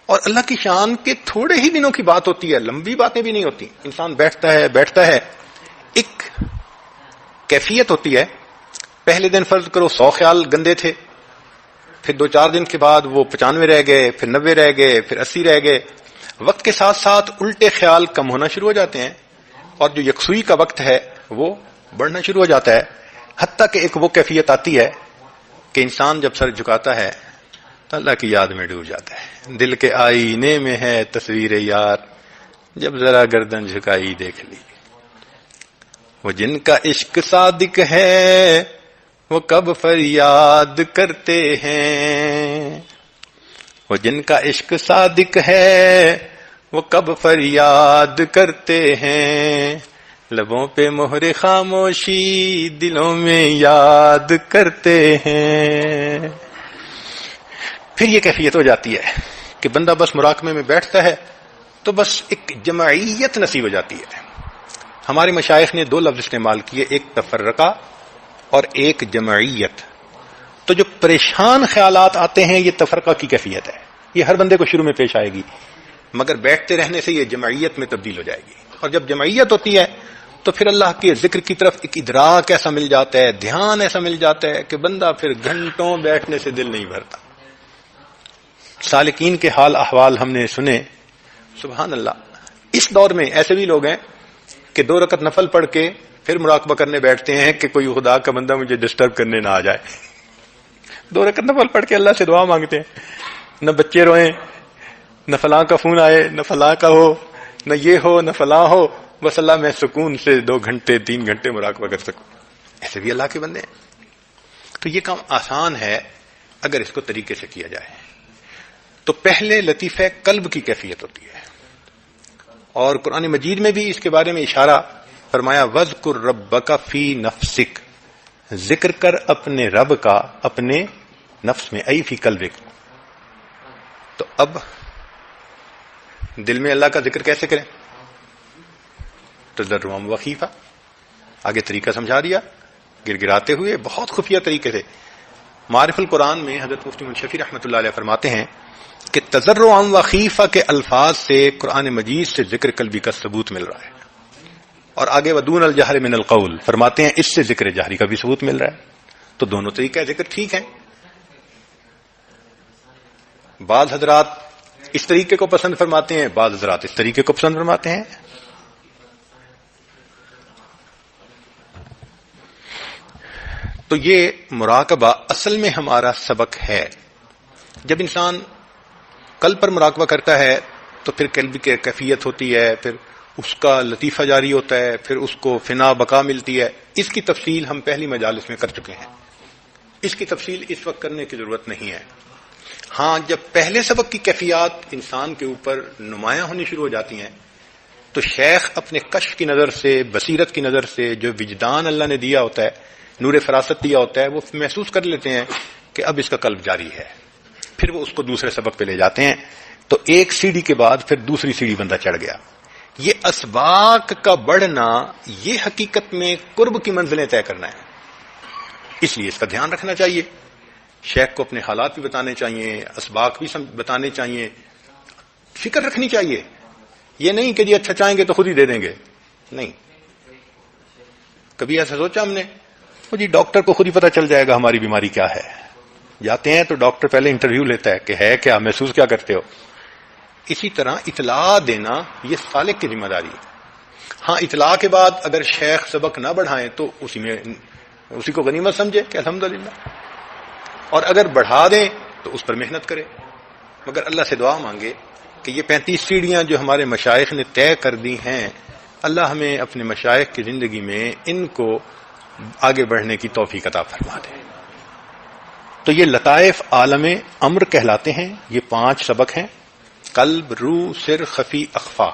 اور اللہ کی شان کے تھوڑے ہی دنوں کی بات ہوتی ہے، لمبی باتیں بھی نہیں ہوتی. انسان بیٹھتا ہے ایک کیفیت ہوتی ہے. پہلے دن فرض کرو 100 خیال گندے تھے، پھر 2-4 دن کے بعد وہ 95 رہ گئے، پھر 90 رہ گئے، پھر 80 رہ گئے. وقت کے ساتھ ساتھ الٹے خیال کم ہونا شروع ہو جاتے ہیں اور جو یکسوئی کا وقت ہے وہ بڑھنا شروع ہو جاتا ہے. حتیٰ کہ ایک وہ کیفیت آتی ہے کہ انسان جب سر جھکاتا ہے تو اللہ کی یاد میں ڈوب جاتا ہے. دل کے آئینے میں ہے تصویر یار، جب ذرا گردن جھکائی دیکھ لی. وہ جن کا عشق صادق ہے وہ کب فریاد کرتے ہیں، وہ جن کا عشق صادق ہے وہ کب فریاد کرتے ہیں، لبوں پہ مہر خاموشی دلوں میں یاد کرتے ہیں. پھر یہ کیفیت ہو جاتی ہے کہ بندہ بس مراقبے میں بیٹھتا ہے تو بس ایک جماعیت نصیب ہو جاتی ہے. ہمارے مشائخ نے 2 لفظ استعمال کیے، ایک تفرقہ اور ایک جماعیت. تو جو پریشان خیالات آتے ہیں یہ تفرقہ کی کیفیت ہے، یہ ہر بندے کو شروع میں پیش آئے گی، مگر بیٹھتے رہنے سے یہ جماعیت میں تبدیل ہو جائے گی. اور جب جماعیت ہوتی ہے تو پھر اللہ کے ذکر کی طرف ایک ادراک ایسا مل جاتا ہے، دھیان ایسا مل جاتا ہے کہ بندہ پھر گھنٹوں بیٹھنے سے دل نہیں بھرتا. سالکین کے حال احوال ہم نے سنے، سبحان اللہ. اس دور میں ایسے بھی لوگ ہیں کہ 2 رکعت نفل پڑھ کے پھر مراقبہ کرنے بیٹھتے ہیں کہ کوئی خدا کا بندہ مجھے ڈسٹرب کرنے نہ آ جائے. 2 رکعت نفل پڑھ کے اللہ سے دعا مانگتے ہیں، نہ بچے روئیں، نہ فلاں کا فون آئے، نہ فلاں کا ہو، نہ یہ ہو، نہ فلاں ہو، بس اللہ میں سکون سے 2 گھنٹے 3 گھنٹے مراقبہ کر سکوں. ایسے بھی اللہ کے بندے ہیں. تو یہ کام آسان ہے اگر اس کو طریقے سے کیا جائے. تو پہلے لطیفہ قلب کی کیفیت ہوتی ہے، اور قرآن مجید میں بھی اس کے بارے میں اشارہ فرمایا، وَاذْكُرْ رَبَّكَ فِي نَفْسِكَ، ذکر کر اپنے رب کا اپنے نفس میں، ای فی قلبک. تو اب دل میں اللہ کا ذکر کیسے کریں؟ تضرعا وخیفہ. آگے طریقہ سمجھا دیا، گر گراتے ہوئے، بہت خفیہ طریقے سے. معارف القرآن میں حضرت مفتی منشفی رحمۃ اللہ علیہ فرماتے ہیں کہ تضرعا وخیفہ کے الفاظ سے قرآن مجید سے ذکر قلبی کا ثبوت مل رہا ہے. اور آگے ودون الجہر من القول فرماتے ہیں اس سے ذکر جہری کا بھی ثبوت مل رہا ہے. تو دونوں طریقہ ذکر ٹھیک ہیں. بعض حضرات اس طریقے کو پسند فرماتے ہیں، بعض حضرات اس طریقے کو پسند فرماتے ہیں. تو یہ مراقبہ اصل میں ہمارا سبق ہے. جب انسان قلب پر مراقبہ کرتا ہے تو پھر قلب کی کیفیت ہوتی ہے، پھر اس کا لطیفہ جاری ہوتا ہے، پھر اس کو فنا بقا ملتی ہے. اس کی تفصیل ہم پہلی مجالس میں کر چکے ہیں، اس کی تفصیل اس وقت کرنے کی ضرورت نہیں ہے. ہاں، جب پہلے سبق کی کیفیات انسان کے اوپر نمایاں ہونی شروع ہو جاتی ہیں تو شیخ اپنے کشف کی نظر سے، بصیرت کی نظر سے، جو وجدان اللہ نے دیا ہوتا ہے، نور فراست دیا ہوتا ہے، وہ محسوس کر لیتے ہیں کہ اب اس کا قلب جاری ہے. پھر وہ اس کو دوسرے سبق پہ لے جاتے ہیں. تو ایک سیڑھی کے بعد پھر دوسری سیڑھی بندہ چڑھ گیا. یہ اسباق کا بڑھنا، یہ حقیقت میں قرب کی منزلیں طے کرنا ہے. اس لیے اس کا دھیان رکھنا چاہیے. شیخ کو اپنے حالات بھی بتانے چاہیے، اسباق بھی بتانے چاہیے، فکر رکھنی چاہیے. یہ نہیں کہ جی اچھا چاہیں گے تو خود ہی دے دیں گے. نہیں، کبھی ایسا سوچا ہم نے وہ جی ڈاکٹر کو خود ہی پتہ چل جائے گا ہماری بیماری کیا ہے. جاتے ہیں تو ڈاکٹر پہلے انٹرویو لیتا ہے کہ ہے کیا، محسوس کیا کرتے ہو. اسی طرح اطلاع دینا یہ سالک کی ذمہ داری ہے. ہاں، اطلاع کے بعد اگر شیخ سبق نہ بڑھائیں تو اسی کو غنیمت سمجھے کہ الحمدللہ، اور اگر بڑھا دیں تو اس پر محنت کرے. مگر اللہ سے دعا مانگے کہ یہ 35 سیڑھیاں جو ہمارے مشائخ نے طے کر دی ہیں، اللہ ہمیں اپنے مشائخ کی زندگی میں ان کو آگے بڑھنے کی توفیق عطا فرما دے. تو یہ لطائف عالم امر کہلاتے ہیں. یہ 5 سبق ہیں: قلب، روح، سر، خفی، اخفا.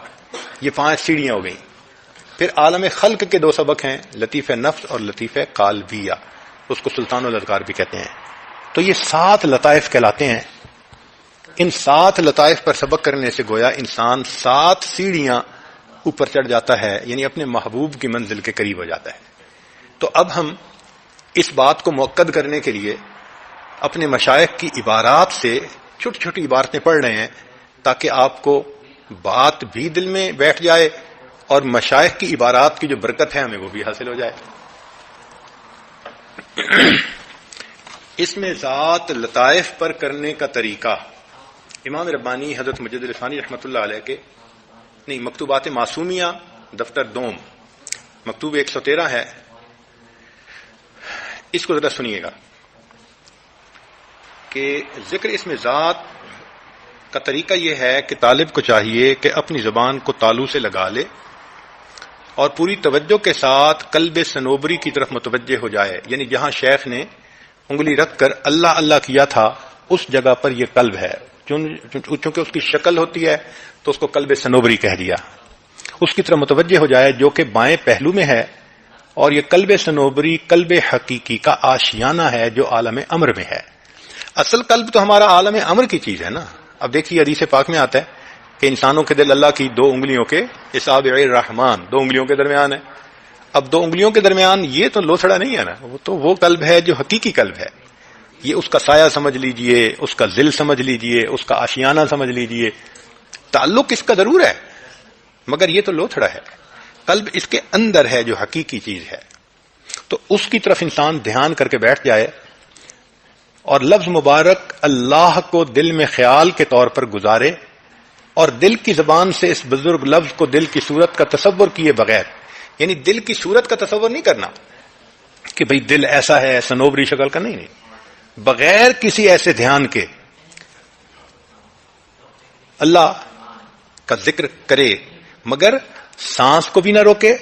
یہ 5 سیڑھیاں ہو گئیں. پھر عالم خلق کے 2 سبق ہیں: لطیف نفس اور لطیف قالبیہ. اس کو سلطان الاذکار بھی کہتے ہیں. تو یہ 7 لطائف کہلاتے ہیں. ان 7 لطائف پر سبق کرنے سے گویا انسان 7 سیڑھیاں اوپر چڑھ جاتا ہے، یعنی اپنے محبوب کی منزل کے قریب ہو جاتا ہے. تو اب ہم اس بات کو مؤکد کرنے کے لیے اپنے مشائخ کی عبارات سے چھوٹی چھوٹی عبارتیں پڑھ رہے ہیں تاکہ آپ کو بات بھی دل میں بیٹھ جائے اور مشائخ کی عبارات کی جو برکت ہے ہمیں وہ بھی حاصل ہو جائے. اس میں ذات لطائف پر کرنے کا طریقہ امام ربانی حضرت مجد الفانی رحمۃ اللہ علیہ کے مکتوبات معصومیہ دفتر دوم مکتوب 113 ہے. اس کو ذرا سنیے گا کہ ذکر اس میں ذات کا طریقہ یہ ہے کہ طالب کو چاہیے کہ اپنی زبان کو تالو سے لگا لے اور پوری توجہ کے ساتھ قلب صنوبری کی طرف متوجہ ہو جائے. یعنی جہاں شیخ نے انگلی رکھ کر اللہ اللہ کیا تھا اس جگہ پر یہ قلب ہے. چونکہ اس کی شکل ہوتی ہے تو اس کو قلب صنوبری کہہ دیا. اس کی طرف متوجہ ہو جائے جو کہ بائیں پہلو میں ہے، اور یہ قلب صنوبری قلب حقیقی کا آشیانہ ہے جو عالم امر میں ہے. اصل قلب تو ہمارا عالم امر کی چیز ہے نا. اب دیکھیے حدیث پاک میں آتا ہے کہ انسانوں کے دل اللہ کی 2 انگلیوں کے اصابع الرحمن 2 انگلیوں کے درمیان ہے. اب 2 انگلیوں کے درمیان یہ تو لوتھڑا نہیں ہے نا، وہ تو وہ قلب ہے جو حقیقی قلب ہے. یہ اس کا سایہ سمجھ لیجئے، اس کا ذل سمجھ لیجئے، اس کا آشیانہ سمجھ لیجئے. تعلق اس کا ضرور ہے مگر یہ تو لوتھڑا ہے. قلب اس کے اندر ہے جو حقیقی چیز ہے. تو اس کی طرف انسان دھیان کر کے بیٹھ جائے اور لفظ مبارک اللہ کو دل میں خیال کے طور پر گزارے اور دل کی زبان سے اس بزرگ لفظ کو دل کی صورت کا تصور کیے بغیر، یعنی دل کی صورت کا تصور نہیں کرنا کہ بھئی دل ایسا ہے صنوبری شکل کا، نہیں، بغیر کسی ایسے دھیان کے اللہ کا ذکر کرے مگر سانس کو بھی نہ روکے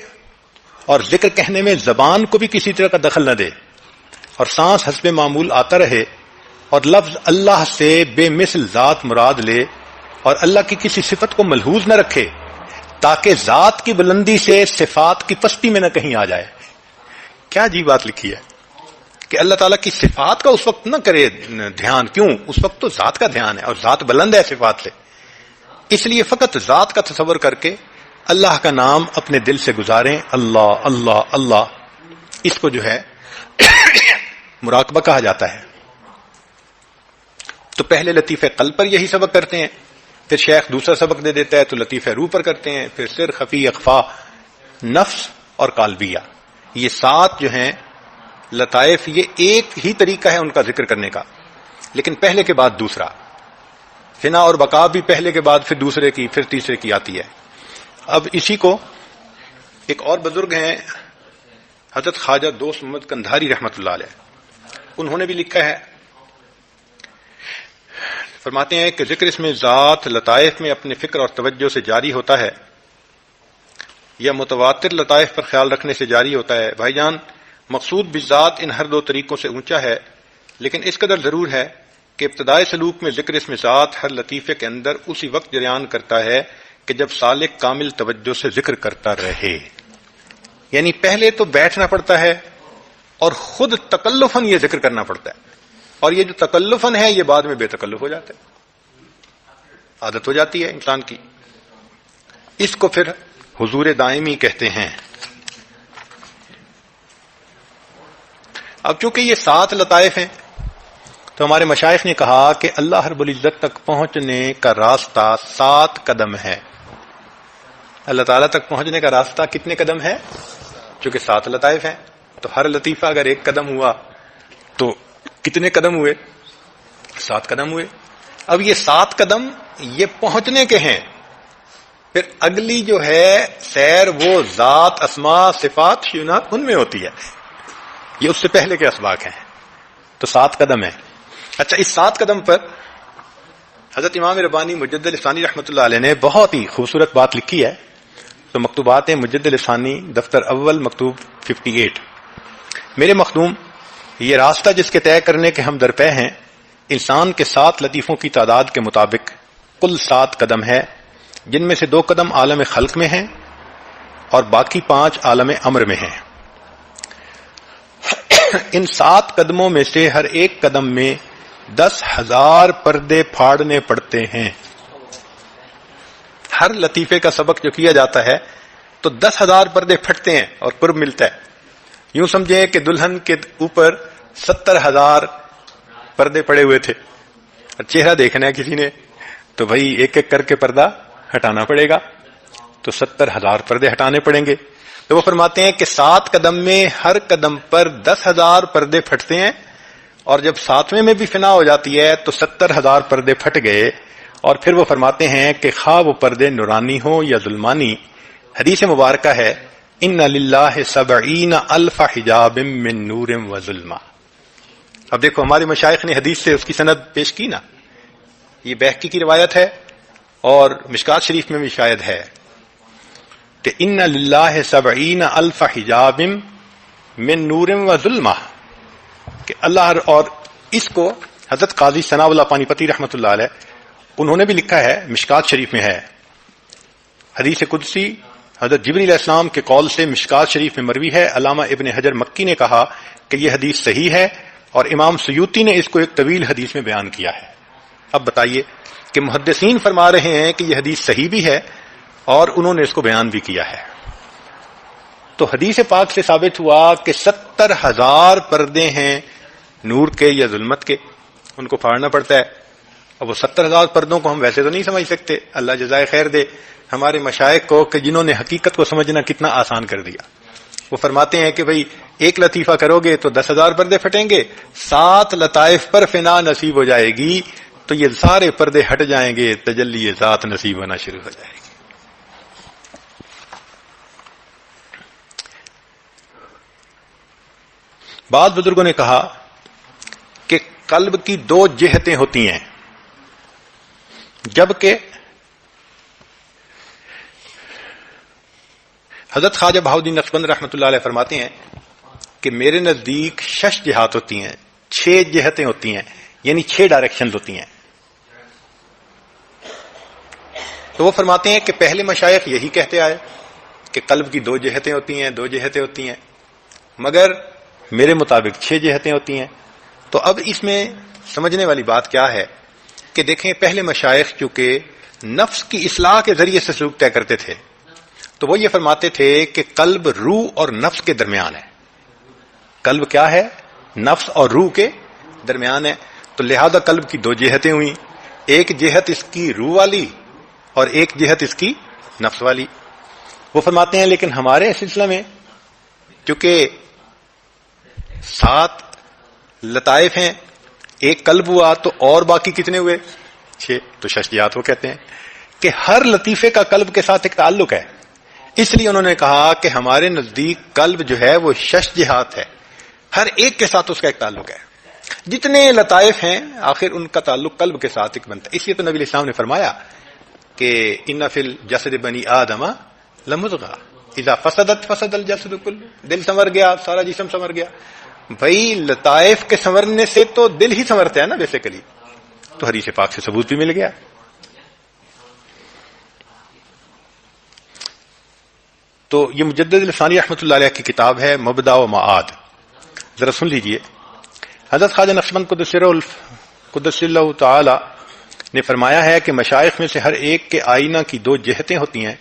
اور ذکر کہنے میں زبان کو بھی کسی طرح کا دخل نہ دے، اور سانس حسب معمول آتا رہے اور لفظ اللہ سے بے مثل ذات مراد لے اور اللہ کی کسی صفت کو ملحوظ نہ رکھے تاکہ ذات کی بلندی سے صفات کی پستی میں نہ کہیں آ جائے. کیا عجیب بات لکھی ہے کہ اللہ تعالیٰ کی صفات کا اس وقت نہ کرے دھیان. کیوں؟ اس وقت تو ذات کا دھیان ہے اور ذات بلند ہے صفات سے. اس لیے فقط ذات کا تصور کر کے اللہ کا نام اپنے دل سے گزاریں. اللہ اللہ اللہ. اس کو جو ہے مراقبہ کہا جاتا ہے. تو پہلے لطیفہ قلب پر یہی سبق کرتے ہیں، پھر شیخ دوسرا سبق دے دیتا ہے تو لطیفہ روح پر کرتے ہیں، پھر سر، خفی، اخفا، نفس اور قالبیہ. یہ 7 جو ہیں لطائف، یہ ایک ہی طریقہ ہے ان کا ذکر کرنے کا، لیکن پہلے کے بعد دوسرا. فنا اور بقا بھی پہلے کے بعد پھر دوسرے کی پھر تیسرے کی آتی ہے. اب اسی کو ایک اور بزرگ ہیں حضرت خواجہ دوست محمد کندھاری رحمۃ اللہ علیہ، انہوں نے بھی لکھا ہے فرماتے ہیں کہ ذکر اس میں ذات لطائف میں اپنے فکر اور توجہ سے جاری ہوتا ہے یا متواتر لطائف پر خیال رکھنے سے جاری ہوتا ہے. بھائی جان، مقصود بالذات ان ہر دو طریقوں سے اونچا ہے، لیکن اس قدر ضرور ہے کہ ابتدائی سلوک میں ذکر اسم ذات ہر لطیفے کے اندر اسی وقت جریان کرتا ہے کہ جب سالک کامل توجہ سے ذکر کرتا رہے. یعنی پہلے تو بیٹھنا پڑتا ہے اور خود تکلفاً یہ ذکر کرنا پڑتا ہے، اور یہ جو تکلفاً ہے یہ بعد میں بے تکلف ہو جاتا ہے، عادت ہو جاتی ہے انسان کی. اس کو پھر حضور دائمی کہتے ہیں. اب چونکہ یہ 7 لطائف ہیں تو ہمارے مشائخ نے کہا کہ اللہ رب العزت تک پہنچنے کا راستہ 7 قدم ہے. اللہ تعالیٰ تک پہنچنے کا راستہ کتنے قدم ہے؟ چونکہ 7 لطائف ہیں تو ہر لطیفہ اگر 1 قدم ہوا تو کتنے قدم ہوئے؟ 7 قدم ہوئے. اب یہ 7 قدم یہ پہنچنے کے ہیں. پھر اگلی جو ہے سیر وہ ذات، اسماء، صفات، شیونات ان میں ہوتی ہے. یہ اس سے پہلے کے اسباق ہیں. تو 7 قدم ہیں. اچھا، اس 7 قدم پر حضرت امام ربانی مجدد الثانی رحمۃ اللہ علیہ نے بہت ہی خوبصورت بات لکھی ہے. تو مکتوبات ہیں مجدد الثانی دفتر اول مکتوب 58. میرے مخدوم، یہ راستہ جس کے طے کرنے کے ہم درپے ہیں انسان کے 7 لطیفوں کی تعداد کے مطابق کل 7 قدم ہے، جن میں سے 2 قدم عالم خلق میں ہیں اور باقی 5 عالم امر میں ہیں. ان 7 قدموں میں سے ہر ایک قدم میں 10,000 پردے پھاڑنے پڑتے ہیں. ہر لطیفے کا سبق جو کیا جاتا ہے تو 10,000 پردے پھٹتے ہیں اور قرب ملتا ہے. یوں سمجھیں کہ دلہن کے اوپر 70,000 پردے پڑے ہوئے تھے اور چہرہ دیکھنا ہے کسی نے تو بھائی ایک ایک کر کے پردہ ہٹانا پڑے گا، تو 70,000 پردے ہٹانے پڑیں گے. تو وہ فرماتے ہیں کہ 7 قدم میں ہر قدم پر 10,000 پردے پھٹتے ہیں، اور جب 7ویں میں بھی فنا ہو جاتی ہے تو 70,000 پردے پھٹ گئے. اور پھر وہ فرماتے ہیں کہ خواہ وہ پردے نورانی ہو یا ظلمانی. حدیث مبارکہ ہے ان للہ 70,000 حجاب من نور و ظلمہ. اب دیکھو ہمارے مشائخ نے حدیث سے اس کی سند پیش کی نا. یہ بہقی کی روایت ہے اور مشکات شریف میں بھی شاید ہے کہ ان للہ 70,000 حجاب من نور و ظلمہ، کہ اللہ. اور اس کو حضرت قاضی ثناء اللہ پانی پتی رحمۃ اللہ علیہ انہوں نے بھی لکھا ہے، مشکات شریف میں ہے. حدیث قدسی حضرت جبریل علیہ السلام کے قول سے مشکات شریف میں مروی ہے. علامہ ابن حجر مکی نے کہا کہ یہ حدیث صحیح ہے، اور امام سیوطی نے اس کو ایک طویل حدیث میں بیان کیا ہے. اب بتائیے کہ محدثین فرما رہے ہیں کہ یہ حدیث صحیح بھی ہے اور انہوں نے اس کو بیان بھی کیا ہے. تو حدیث پاک سے ثابت ہوا کہ 70,000 پردے ہیں نور کے یا ظلمت کے، ان کو پھاڑنا پڑتا ہے. اب وہ 70,000 پردوں کو ہم ویسے تو نہیں سمجھ سکتے. اللہ جزائے خیر دے ہمارے مشائخ کو کہ جنہوں نے حقیقت کو سمجھنا کتنا آسان کر دیا. وہ فرماتے ہیں کہ بھئی ایک لطیفہ کرو گے تو 10,000 پردے پھٹیں گے، 7 لطائف پر فنا نصیب ہو جائے گی تو یہ سارے پردے ہٹ جائیں گے، تجلی ذات نصیب ہونا شروع ہو جائے گی. بعض بزرگوں نے کہا کہ قلب کی 2 جہتیں ہوتی ہیں، جبکہ حضرت خواجہ بہاؤالدین نقشبند رحمۃ اللہ علیہ فرماتے ہیں کہ میرے نزدیک 6 جہات ہوتی ہیں، 6 جہتیں ہوتی ہیں، یعنی 6 ڈائریکشنز ہوتی ہیں. تو وہ فرماتے ہیں کہ پہلے مشائخ یہی کہتے آئے کہ قلب کی 2 جہتیں ہوتی ہیں، 2 جہتیں ہوتی ہیں، مگر میرے مطابق 6 جہتیں ہوتی ہیں. تو اب اس میں سمجھنے والی بات کیا ہے کہ دیکھیں پہلے مشائخ چونکہ نفس کی اصلاح کے ذریعے سے سلوک طے کرتے تھے تو وہ یہ فرماتے تھے کہ قلب روح اور نفس کے درمیان ہے. قلب کیا ہے؟ نفس اور روح کے درمیان ہے. تو لہذا قلب کی 2 جہتیں ہوئیں، ایک جہت اس کی روح والی اور ایک جہت اس کی نفس والی. وہ فرماتے ہیں لیکن ہمارے سلسلہ میں چونکہ 7 لطائف ہیں، ایک قلب ہوا تو اور باقی کتنے ہوئے؟ 6. تو 6 جہات وہ کہتے ہیں کہ ہر لطیفے کا قلب کے ساتھ ایک تعلق ہے. اس لیے انہوں نے کہا کہ ہمارے نزدیک قلب جو ہے وہ 6 جہات ہے، ہر ایک کے ساتھ اس کا ایک تعلق ہے. جتنے لطائف ہیں آخر ان کا تعلق قلب کے ساتھ ایک بنتا ہے. اس لیے تو نبی علیہ السلام نے فرمایا کہ ان فی الجسد بنی آدم لمضغہ اذا فسدت فسد الجسد کلہ. دل سنور گیا سارا جسم سنور گیا. بھائی لطائف کے سنورنے سے تو دل ہی سنورتا ہے نا بیسیکلی. تو حدیث پاک سے ثبوت بھی مل گیا. تو یہ مجدد الثانی رحمۃ اللہ علیہ کی کتاب ہے مبدا و معاد. ذرا سن لیجئے. حضرت خواجہ نقشبند قدس اللہ تعالی نے فرمایا ہے کہ مشائخ میں سے ہر ایک کے آئینہ کی 2 جہتیں ہوتی ہیں،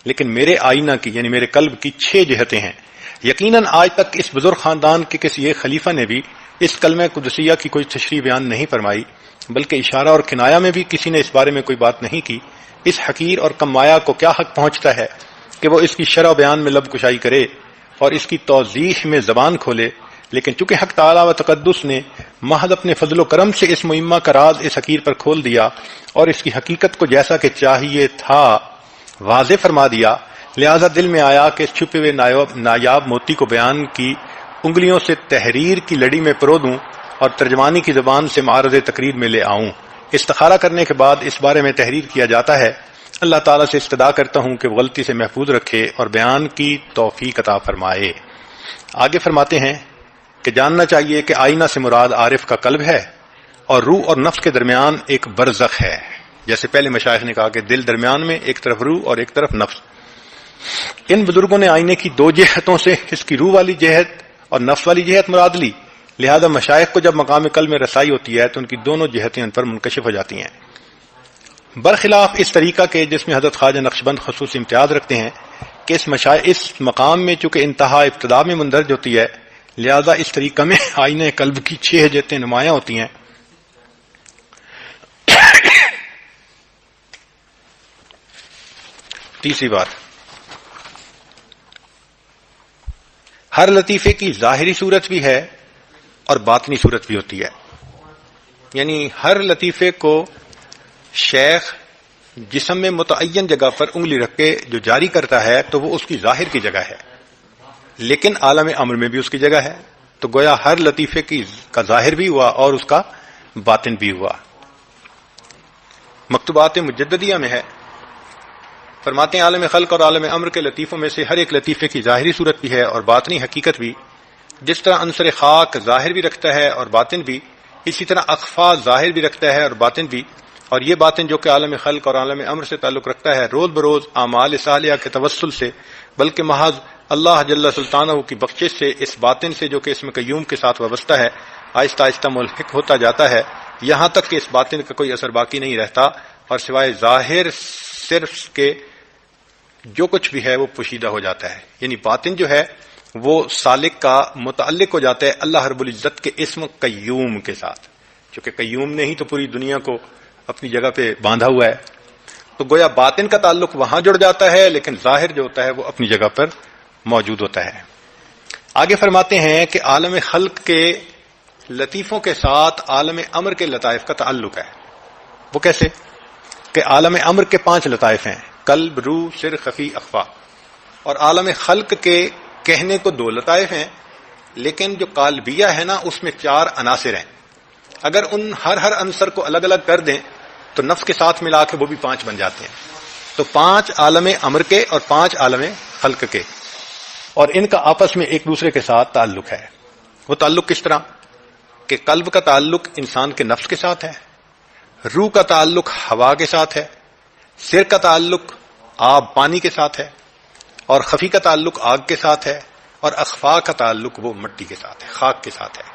لیکن میرے آئینہ کی یعنی میرے قلب کی 6 جہتیں ہیں. یقیناً آج تک اس بزرگ خاندان کے کسی ایک خلیفہ نے بھی اس کلمہ قدسیہ کی کوئی تشریح بیان نہیں فرمائی، بلکہ اشارہ اور کنایہ میں بھی کسی نے اس بارے میں کوئی بات نہیں کی. اس حقیر اور کم مایہ کو کیا حق پہنچتا ہے کہ وہ اس کی شرح و بیان میں لب کشائی کرے اور اس کی توضیح میں زبان کھولے. لیکن چونکہ حق تعالی و تقدس نے محض اپنے فضل و کرم سے اس معمہ کا راز اس حقیر پر کھول دیا اور اس کی حقیقت کو جیسا کہ چاہیے تھا واضح فرما دیا، لہذا دل میں آیا کہ اس چھپے ہوئے نایاب موتی کو بیان کی انگلیوں سے تحریر کی لڑی میں پرو دوں اور ترجمانی کی زبان سے معرض تقریر میں لے آؤں. استخارہ کرنے کے بعد اس بارے میں تحریر کیا جاتا ہے. اللہ تعالیٰ سے استدعا کرتا ہوں کہ وہ غلطی سے محفوظ رکھے اور بیان کی توفیق عطا فرمائے. آگے فرماتے ہیں کہ جاننا چاہیے کہ آئینہ سے مراد عارف کا قلب ہے اور روح اور نفس کے درمیان ایک برزخ ہے. جیسے پہلے مشائخ نے کہا کہ دل درمیان میں ایک طرف روح اور ایک طرف نفس. ان بزرگوں نے آئینے کی 2 جہتوں سے اس کی روح والی جہت اور نفس والی جہت مراد لی. لہذا مشائخ کو جب مقام قلب میں رسائی ہوتی ہے تو ان کی دونوں جہتیں ان پر منکشف ہو جاتی ہیں، برخلاف اس طریقہ کے جس میں حضرت خواجہ نقشبند خصوصی امتیاز رکھتے ہیں کہ اس مقام میں چونکہ انتہا ابتدا میں مندرج ہوتی ہے، لہذا اس طریقہ میں آئینہ قلب کی 6 جہتیں نمایاں ہوتی ہیں. تیسری بات، ہر لطیفے کی ظاہری صورت بھی ہے اور باطنی صورت بھی ہوتی ہے. یعنی ہر لطیفے کو شیخ جسم میں متعین جگہ پر انگلی رکھ کے جو جاری کرتا ہے تو وہ اس کی ظاہر کی جگہ ہے، لیکن عالم امر میں بھی اس کی جگہ ہے. تو گویا ہر لطیفے کا ظاہر بھی ہوا اور اس کا باطن بھی ہوا. مکتوبات مجددیہ میں ہے، فرماتے ہیں عالم خلق اور عالم امر کے لطیفوں میں سے ہر ایک لطیفے کی ظاہری صورت بھی ہے اور باطنی حقیقت بھی. جس طرح عنصر خاک ظاہر بھی رکھتا ہے اور باطن بھی، اسی طرح اخفا ظاہر بھی رکھتا ہے اور باطن بھی. اور یہ باطن جو کہ عالم خلق اور عالم امر سے تعلق رکھتا ہے روز بروز اعمال صالحہ کے توسل سے، بلکہ محض اللہ جل سلطانہ کی بخشش سے اس باطن سے جو کہ اسم قیوم کے ساتھ وابستہ ہے آہستہ آہستہ ملحق ہوتا جاتا ہے، یہاں تک کہ اس باطن کا کوئی اثر باقی نہیں رہتا اور سوائے ظاہر صرف کے جو کچھ بھی ہے وہ پوشیدہ ہو جاتا ہے. یعنی باطن جو ہے وہ سالک کا متعلق ہو جاتا ہے اللہ رب العزت کے اسم قیوم کے ساتھ، چونکہ قیوم نے ہی تو پوری دنیا کو اپنی جگہ پہ باندھا ہوا ہے. تو گویا باطن کا تعلق وہاں جڑ جاتا ہے لیکن ظاہر جو ہوتا ہے وہ اپنی جگہ پر موجود ہوتا ہے. آگے فرماتے ہیں کہ عالم خلق کے لطیفوں کے ساتھ عالم امر کے لطائف کا تعلق ہے. وہ کیسے؟ کہ عالم امر کے 5 لطائف ہیں، قلب، روح، سر، خفی، اخفا. اور عالم خلق کے کہنے کو 2 لطائف ہیں، لیکن جو قالبیہ ہے نا اس میں 4 عناصر ہیں. اگر ان ہر عنصر کو الگ الگ کر دیں تو نفس کے ساتھ ملا کے وہ بھی 5 بن جاتے ہیں. تو 5 عالم امر کے اور 5 عالم خلق کے، اور ان کا آپس میں ایک دوسرے کے ساتھ تعلق ہے. وہ تعلق کس طرح؟ کہ قلب کا تعلق انسان کے نفس کے ساتھ ہے، روح کا تعلق ہوا کے ساتھ ہے، سر کا تعلق آب پانی کے ساتھ ہے، اور خفی کا تعلق آگ کے ساتھ ہے، اور اخفا کا تعلق وہ مٹی کے ساتھ ہے، خاک کے ساتھ ہے.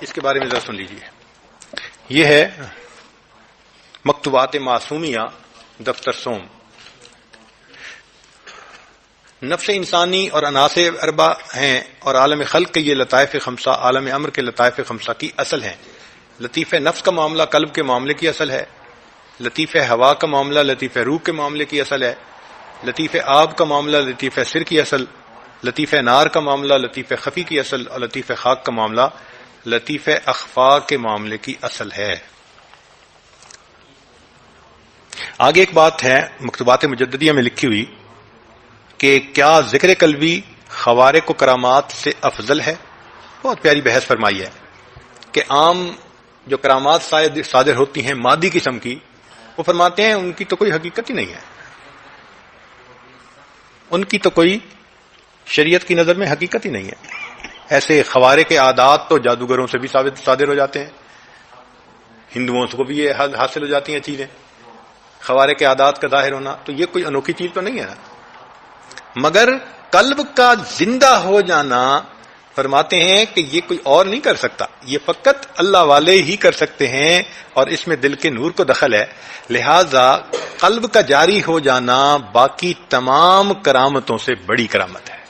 اس کے بارے میں ذرا سن لیجیے. یہ ہے مکتوبات معصومیہ دفتر سوم. نفس انسانی اور عناصر اربع ہیں اور عالم خلق کے یہ لطائف 5 عالم امر کے لطائف 5 کی اصل ہیں. لطیف نفس کا معاملہ قلب کے معاملے کی اصل ہے، لطیف ہوا کا معاملہ لطیف روح کے معاملے کی اصل ہے، لطیف آب کا معاملہ لطیف سر کی اصل، لطیف نار کا معاملہ لطیف خفی کی اصل، اور لطیف خاک کا معاملہ لطیف اخفا کے معاملے کی اصل ہے. آگے ایک بات ہے مکتوبات مجددیہ میں لکھی ہوئی کہ کیا ذکر قلبی خوارق و کرامات سے افضل ہے؟ بہت پیاری بحث فرمائی ہے کہ عام جو کرامات صادر ہوتی ہیں مادی قسم کی، وہ فرماتے ہیں ان کی تو کوئی حقیقت ہی نہیں ہے، ان کی تو کوئی شریعت کی نظر میں حقیقت ہی نہیں ہے۔ ایسے خوارے کے عادات تو جادوگروں سے بھی صادر ہو جاتے ہیں، ہندوؤں کو بھی یہ حاصل ہو جاتی ہیں چیزیں، خوارے کے عادات کا ظاہر ہونا، تو یہ کوئی انوکھی چیز تو نہیں ہے نا۔ مگر قلب کا زندہ ہو جانا فرماتے ہیں کہ یہ کوئی اور نہیں کر سکتا، یہ فقط اللہ والے ہی کر سکتے ہیں، اور اس میں دل کے نور کو دخل ہے، لہذا قلب کا جاری ہو جانا باقی تمام کرامتوں سے بڑی کرامت ہے۔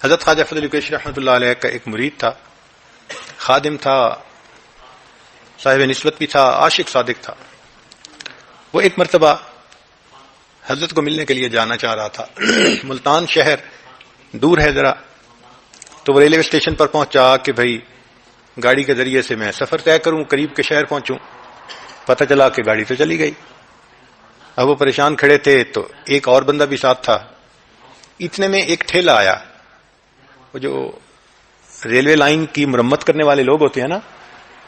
حضرت خواجہ فضل قیشی رحمۃ اللہ علیہ کا ایک مرید تھا، خادم تھا، صاحب نسبت بھی تھا، عاشق صادق تھا۔ وہ ایک مرتبہ حضرت کو ملنے کے لیے جانا چاہ رہا تھا، ملتان شہر دور ہے ذرا، تو وہ ریلوے اسٹیشن پر پہنچا کہ بھائی گاڑی کے ذریعے سے میں سفر طے کروں، قریب کے شہر پہنچوں۔ پتہ چلا کہ گاڑی تو چلی گئی۔ اب وہ پریشان کھڑے تھے تو ایک اور بندہ بھی ساتھ تھا۔ اتنے میں ایک ٹھیلا آیا، وہ جو ریلوے لائن کی مرمت کرنے والے لوگ ہوتے ہیں نا،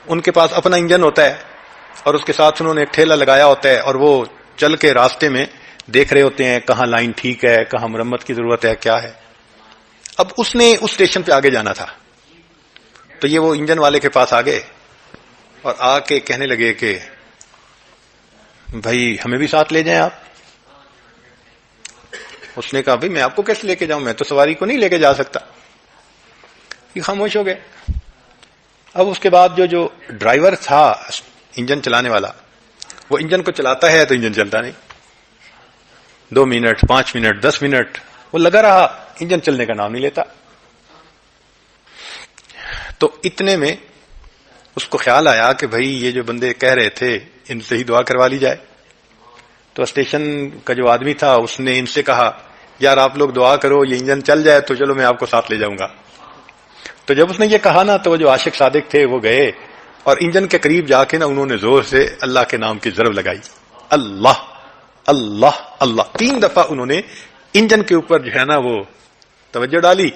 ان کے پاس اپنا انجن ہوتا ہے اور اس کے ساتھ انہوں نے ایک ٹھیلا لگایا ہوتا ہے، اور وہ چل کے راستے میں دیکھ رہے ہوتے ہیں کہاں لائن ٹھیک ہے، کہاں مرمت کی ضرورت ہے، کیا ہے۔ اب اس نے اس اسٹیشن پہ آگے جانا تھا، تو یہ وہ انجن والے کے پاس آ گئے اور آ کے کہنے لگے کہ بھائی ہمیں بھی ساتھ لے جائیں آپ۔ اس نے کہا بھائی میں آپ کو کیسے لے کے جاؤں، میں تو سواری کو نہیں لے کے جا سکتا۔ یہ خاموش ہو گئے۔ اب اس کے بعد جو ڈرائیور تھا انجن چلانے والا، وہ انجن کو چلاتا ہے تو انجن چلتا نہیں، 2 منٹ 5 منٹ 10 منٹ وہ لگا رہا، انجن چلنے کا نام نہیں لیتا۔ تو اتنے میں اس کو خیال آیا کہ بھائی یہ جو بندے کہہ رہے تھے ان سے ہی دعا کروا لی جائے۔ تو اسٹیشن کا جو آدمی تھا اس نے ان سے کہا یار آپ لوگ دعا کرو یہ انجن چل جائے تو چلو میں آپ کو ساتھ لے جاؤں گا۔ تو جب اس نے یہ کہا نا تو وہ جو عاشق صادق تھے وہ گئے اور انجن کے قریب جا کے نا انہوں نے زور سے اللہ کے نام کی ضرب لگائی، اللہ اللہ اللہ، 3 دفعہ انہوں نے انجن کے اوپر جو ہے نا وہ توجہ ڈالی،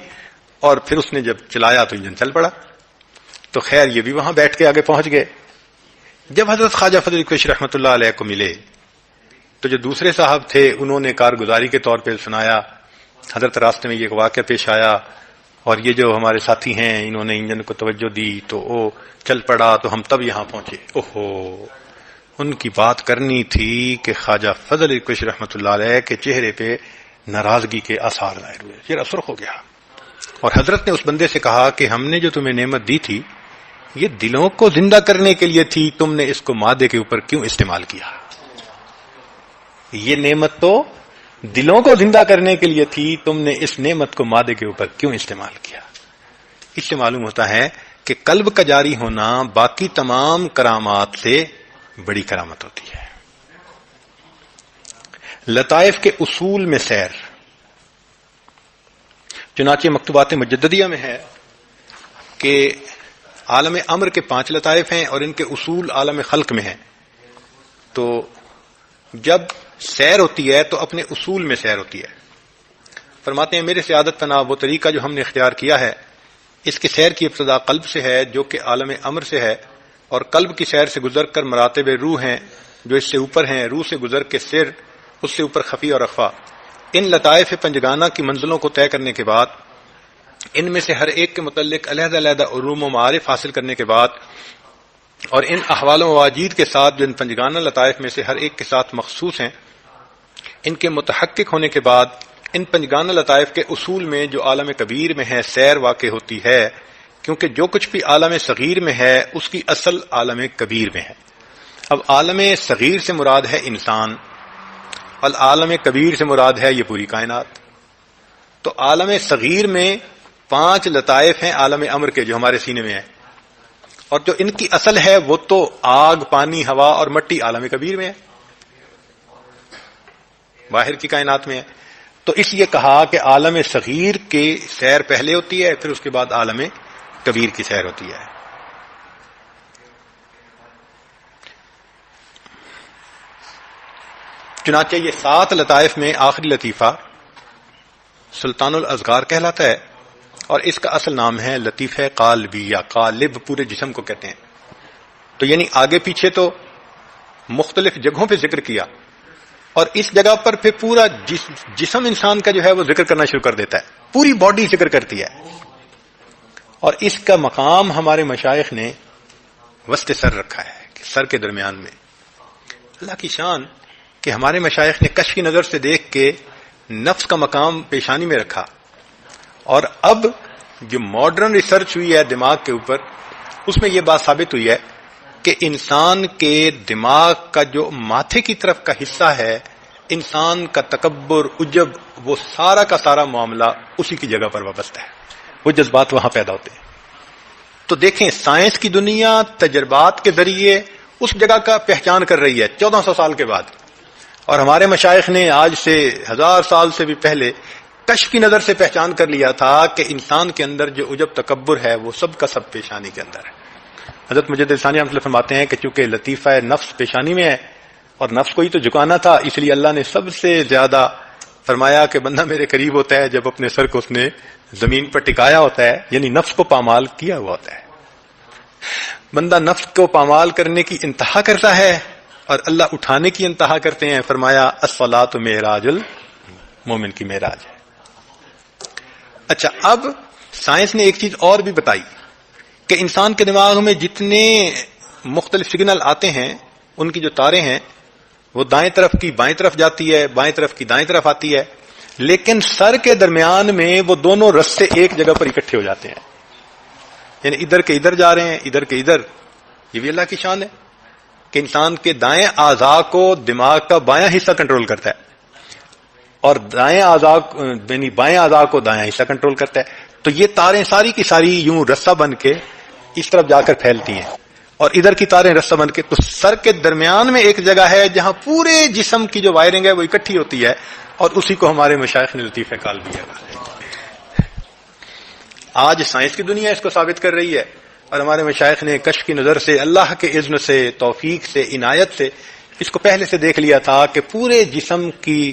اور پھر اس نے جب چلایا تو انجن چل پڑا۔ تو خیر یہ بھی وہاں بیٹھ کے آگے پہنچ گئے۔ جب حضرت خواجہ فضل قیشی رحمۃ اللہ علیہ کو ملے تو جو دوسرے صاحب تھے انہوں نے کارگزاری کے طور پہ سنایا حضرت راستے میں یہ واقعہ پیش آیا، اور یہ جو ہمارے ساتھی ہیں انہوں نے انجن کو توجہ دی تو وہ چل پڑا، تو ہم تب یہاں پہنچے۔ اوہو، ان کی بات کرنی تھی کہ خواجہ فضل قیشی رحمۃ اللہ علیہ کے چہرے پہ ناراضگی کے آثار ظاہر ہوئے، چہرہ سرخ ہو گیا، اور حضرت نے اس بندے سے کہا کہ ہم نے جو تمہیں نعمت دی تھی یہ دلوں کو زندہ کرنے کے لیے تھی، تم نے اس کو مادے کے اوپر کیوں استعمال کیا؟ یہ نعمت تو دلوں کو زندہ کرنے کے لیے تھی، تم نے اس نعمت کو مادے کے اوپر کیوں استعمال کیا؟ اس سے معلوم ہوتا ہے کہ قلب کا جاری ہونا باقی تمام کرامات سے بڑی کرامت ہوتی ہے۔ لطائف کے اصول میں سیر، چنانچہ مکتوبات مجددیہ میں ہے کہ عالم امر کے 5 لطائف ہیں اور ان کے اصول عالم خلق میں ہیں۔ تو جب سیر ہوتی ہے تو اپنے اصول میں سیر ہوتی ہے۔ فرماتے ہیں میرے سعادت پناہ وہ طریقہ جو ہم نے اختیار کیا ہے، اس کی سیر کی ابتدا قلب سے ہے جو کہ عالم امر سے ہے، اور قلب کی سیر سے گزر کر مراتب روح ہیں جو اس سے اوپر ہیں، روح سے گزر کے سر، اس سے اوپر خفی اور اخفا۔ ان لطائف پنجگانہ کی منزلوں کو طے کرنے کے بعد، ان میں سے ہر ایک کے متعلق علیحدہ علیحدہ علوم و معارف حاصل کرنے کے بعد، اور ان احوال و مواجید کے ساتھ جو ان پنجگانہ لطائف میں سے ہر ایک کے ساتھ مخصوص ہیں، ان کے متحقق ہونے کے بعد ان پنجگانہ لطائف کے اصول میں جو عالم کبیر میں ہے سیر واقع ہوتی ہے، کیونکہ جو کچھ بھی عالم صغیر میں ہے اس کی اصل عالم کبیر میں ہے۔ اب عالم صغیر سے مراد ہے انسان، اور عالم کبیر سے مراد ہے یہ پوری کائنات۔ تو عالم صغیر میں 5 لطائف ہیں عالم امر کے جو ہمارے سینے میں ہیں، اور جو ان کی اصل ہے وہ تو آگ، پانی، ہوا اور مٹی عالم کبیر میں ہے، باہر کی کائنات میں ہے۔ تو اس لیے کہا کہ عالم صغیر کی سیر پہلے ہوتی ہے، پھر اس کے بعد عالم کبیر کی سیر ہوتی ہے۔ چنانچہ یہ 7 لطائف میں آخری لطیفہ سلطان الاذکار کہلاتا ہے، اور اس کا اصل نام ہے لطیفہ قالبیہ. قالب پورے جسم کو کہتے ہیں. تو یعنی آگے پیچھے تو مختلف جگہوں پہ ذکر کیا، اور اس جگہ پر پھر پورا جسم انسان کا جو ہے وہ ذکر کرنا شروع کر دیتا ہے، پوری باڈی ذکر کرتی ہے. اور اس کا مقام ہمارے مشائخ نے وسط سر رکھا ہے، کہ سر کے درمیان میں. اللہ کی شان کہ ہمارے مشائخ نے کشف کی نظر سے دیکھ کے نفس کا مقام پیشانی میں رکھا. اور اب جو ماڈرن ریسرچ ہوئی ہے دماغ کے اوپر، اس میں یہ بات ثابت ہوئی ہے کہ انسان کے دماغ کا جو ماتھے کی طرف کا حصہ ہے، انسان کا تکبر، عجب، وہ سارا کا سارا معاملہ اسی کی جگہ پر وابستہ ہے. وہ جذبات وہاں پیدا ہوتے ہیں. تو دیکھیں سائنس کی دنیا تجربات کے ذریعے اس جگہ کا پہچان کر رہی ہے 1400 سال کے بعد، اور ہمارے مشائخ نے آج سے 1000 سال سے بھی پہلے کشف کی نظر سے پہچان کر لیا تھا کہ انسان کے اندر جو عجب تکبر ہے وہ سب کا سب پیشانی کے اندر ہے. حضرت مجدد ثانی رحمۃ اللہ فرماتے ہیں کہ چونکہ لطیفہ نفس پیشانی میں ہے اور نفس کو ہی تو جھکانا تھا، اس لیے اللہ نے سب سے زیادہ فرمایا کہ بندہ میرے قریب ہوتا ہے جب اپنے سر کو اس نے زمین پر ٹکایا ہوتا ہے، یعنی نفس کو پامال کیا ہوا ہوتا ہے. بندہ نفس کو پامال کرنے کی انتہا کرتا ہے اور اللہ اٹھانے کی انتہا کرتے ہیں. فرمایا الصلاۃ معراج المومن کی معراج ہے. اچھا، اب سائنس نے ایک چیز اور بھی بتائی کہ انسان کے دماغ میں جتنے مختلف سگنل آتے ہیں، ان کی جو تاریں ہیں وہ دائیں طرف کی بائیں طرف جاتی ہے، بائیں طرف کی دائیں طرف آتی ہے، لیکن سر کے درمیان میں وہ دونوں رستے ایک جگہ پر اکٹھے ہو جاتے ہیں. یعنی ادھر کے ادھر جا رہے ہیں، ادھر کے ادھر. یہ بھی اللہ کی شان ہے کہ انسان کے دائیں اعضاء کو دماغ کا بایاں حصہ کنٹرول کرتا ہے، اور دائیں اعضاء یعنی بائیں اعضاء کو دایاں حصہ کنٹرول کرتا ہے. تو یہ تاریں ساری کی ساری یوں رسہ بن کے اس طرف جا کر پھیلتی ہیں، اور ادھر کی تاریں رسہ بن کے. تو سر کے درمیان میں ایک جگہ ہے جہاں پورے جسم کی جو وائرنگ ہے وہ اکٹھی ہوتی ہے، اور اسی کو ہمارے مشائخ نے لطیفہ قالبیہ کہا. آج سائنس کی دنیا اس کو ثابت کر رہی ہے، اور ہمارے مشائخ نے کشف کی نظر سے، اللہ کے اذن سے، توفیق سے، عنایت سے اس کو پہلے سے دیکھ لیا تھا کہ پورے جسم کی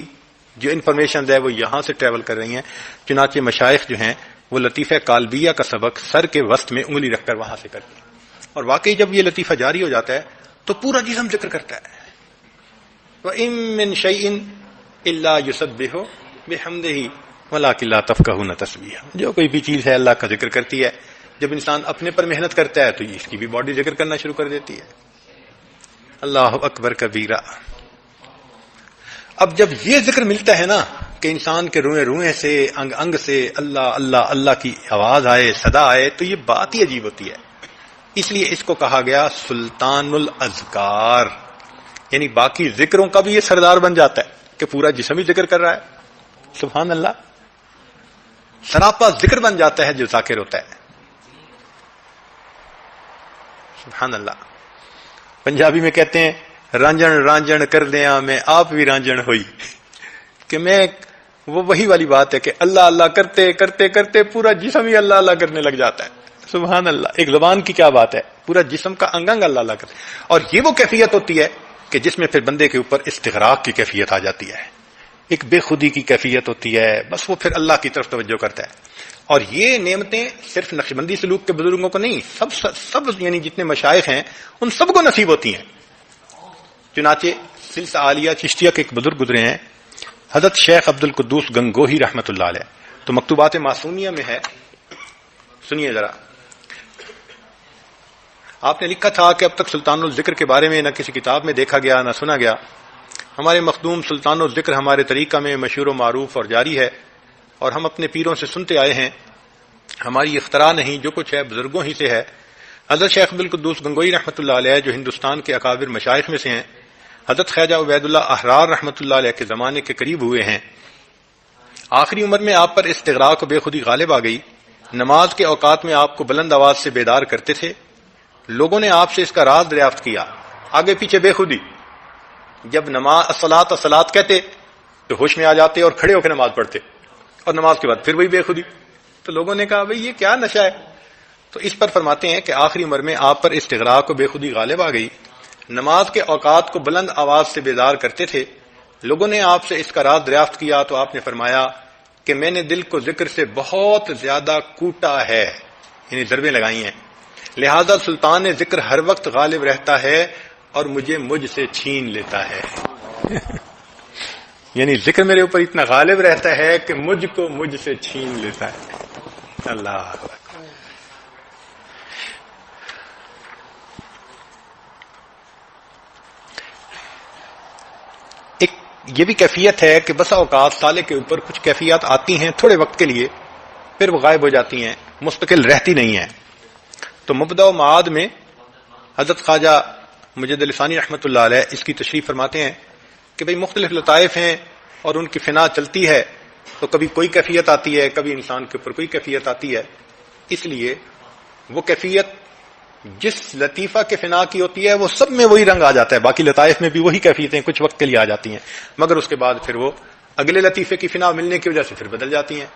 جو انفارمیشن ہے وہ یہاں سے ٹریول کر رہی ہیں. چنانچہ مشائخ جو ہیں وہ لطیفہ قالبیہ کا سبق سر کے وسط میں انگلی رکھ کر وہاں سے کرتے ہیں، اور واقعی جب یہ لطیفہ جاری ہو جاتا ہے تو پورا جسم ذکر کرتا ہے. وَإِن مِّن شَيْءٍ إِلَّا يُسَبِّحُ بِحَمْدِهِ وَلَٰكِن لَّا تَفْقَهُونَ تَسْبِيحَهُ. جو کوئی بھی چیز ہے اللہ کا ذکر کرتی ہے. جب انسان اپنے پر محنت کرتا ہے تو اس کی بھی باڈی ذکر کرنا شروع کر دیتی ہے. اللہ اکبر کبیرہ. اب جب یہ ذکر ملتا ہے نا کہ انسان کے روئیں روئیں سے، انگ انگ سے اللہ اللہ اللہ کی آواز آئے، صدا آئے، تو یہ بات ہی عجیب ہوتی ہے. اس لیے اس کو کہا گیا سلطان الاذکار، یعنی باقی ذکروں کا بھی یہ سردار بن جاتا ہے کہ پورا جسم ہی ذکر کر رہا ہے. سبحان اللہ، سراپا ذکر بن جاتا ہے جو ذاکر ہوتا ہے. سبحان اللہ. پنجابی میں کہتے ہیں رانجن رانجن کر دیا میں آپ بھی رانجن ہوئی، کہ میں وہ وہی والی بات ہے کہ اللہ اللہ کرتے کرتے کرتے پورا جسم ہی اللہ اللہ کرنے لگ جاتا ہے. سبحان اللہ. ایک زبان کی کیا بات ہے، پورا جسم کا انگ انگ اللہ اللہ کرتے. اور یہ وہ کیفیت ہوتی ہے کہ جس میں پھر بندے کے اوپر استغراق کی کیفیت آ جاتی ہے، ایک بے خودی کی کیفیت ہوتی ہے، بس وہ پھر اللہ کی طرف توجہ کرتا ہے. اور یہ نعمتیں صرف نقشبندی سلوک کے بزرگوں کو نہیں، سب یعنی جتنے مشائخ ہیں ان سب کو نصیب ہوتی ہیں. چنانچہ سلسلہ عالیہ چشتیہ کے ایک بزرگ گزرے ہیں حضرت شیخ عبد القدوس گنگوہی رحمۃ اللہ علیہ. تو مکتوبات معصومیہ میں ہے، سنیے ذرا. آپ نے لکھا تھا کہ اب تک سلطان الذکر کے بارے میں نہ کسی کتاب میں دیکھا گیا نہ سنا گیا. ہمارے مخدوم سلطان الذکر ہمارے طریقہ میں مشہور و معروف اور جاری ہے، اور ہم اپنے پیروں سے سنتے آئے ہیں. ہماری اختراع نہیں، جو کچھ ہے بزرگوں ہی سے ہے. حضرت شیخ عبد القدوس گنگوہی رحمۃ اللہ علیہ جو ہندوستان کے اکابر مشائخ میں سے ہیں، حضرت خواجہ عبید اللہ احرار رحمۃ اللہ علیہ کے زمانے کے قریب ہوئے ہیں. آخری عمر میں آپ پر استغراق و بے خودی غالب آ گئی. نماز کے اوقات میں آپ کو بلند آواز سے بیدار کرتے تھے. لوگوں نے آپ سے اس کا راز دریافت کیا. آگے پیچھے بے خودی. جب نماز الصلاۃ الصلاۃ کہتے تو ہوش میں آ جاتے اور کھڑے ہو کے نماز پڑھتے، اور نماز کے بعد پھر وہی بے خودی. تو لوگوں نے کہا بھئی یہ کیا نشہ ہے؟ تو اس پر فرماتے ہیں کہ آخری عمر میں آپ پر استغراق و بے خودی غالب آ گئی. نماز کے اوقات کو بلند آواز سے بیدار کرتے تھے. لوگوں نے آپ سے اس کا راز دریافت کیا تو آپ نے فرمایا کہ میں نے دل کو ذکر سے بہت زیادہ کوٹا ہے، یعنی ضربیں لگائی ہیں، لہذا سلطان ذکر ہر وقت غالب رہتا ہے اور مجھے مجھ سے چھین لیتا ہے۔ یعنی ذکر میرے اوپر اتنا غالب رہتا ہے کہ مجھ کو مجھ سے چھین لیتا ہے۔ اللہ اکبر۔ ایک یہ بھی کیفیت ہے کہ بسا اوقات سالے کے اوپر کچھ کیفیات آتی ہیں تھوڑے وقت کے لیے، پھر وہ غائب ہو جاتی ہیں، مستقل رہتی نہیں ہیں۔ تو مبدا و معاد میں حضرت خواجہ مجد علی ثانی رحمۃ اللہ علیہ اس کی تشریح فرماتے ہیں کہ بھئی مختلف لطائف ہیں اور ان کی فنا چلتی ہے، تو کبھی کوئی کیفیت آتی ہے، کبھی انسان کے اوپر کوئی کیفیت آتی ہے، اس لیے وہ کیفیت جس لطیفہ کے فنا کی ہوتی ہے وہ سب میں وہی رنگ آ جاتا ہے، باقی لطائف میں بھی وہی کیفیتیں کچھ وقت کے لیے آ جاتی ہیں، مگر اس کے بعد پھر وہ اگلے لطیفے کی فنا ملنے کی وجہ سے پھر بدل جاتی ہیں،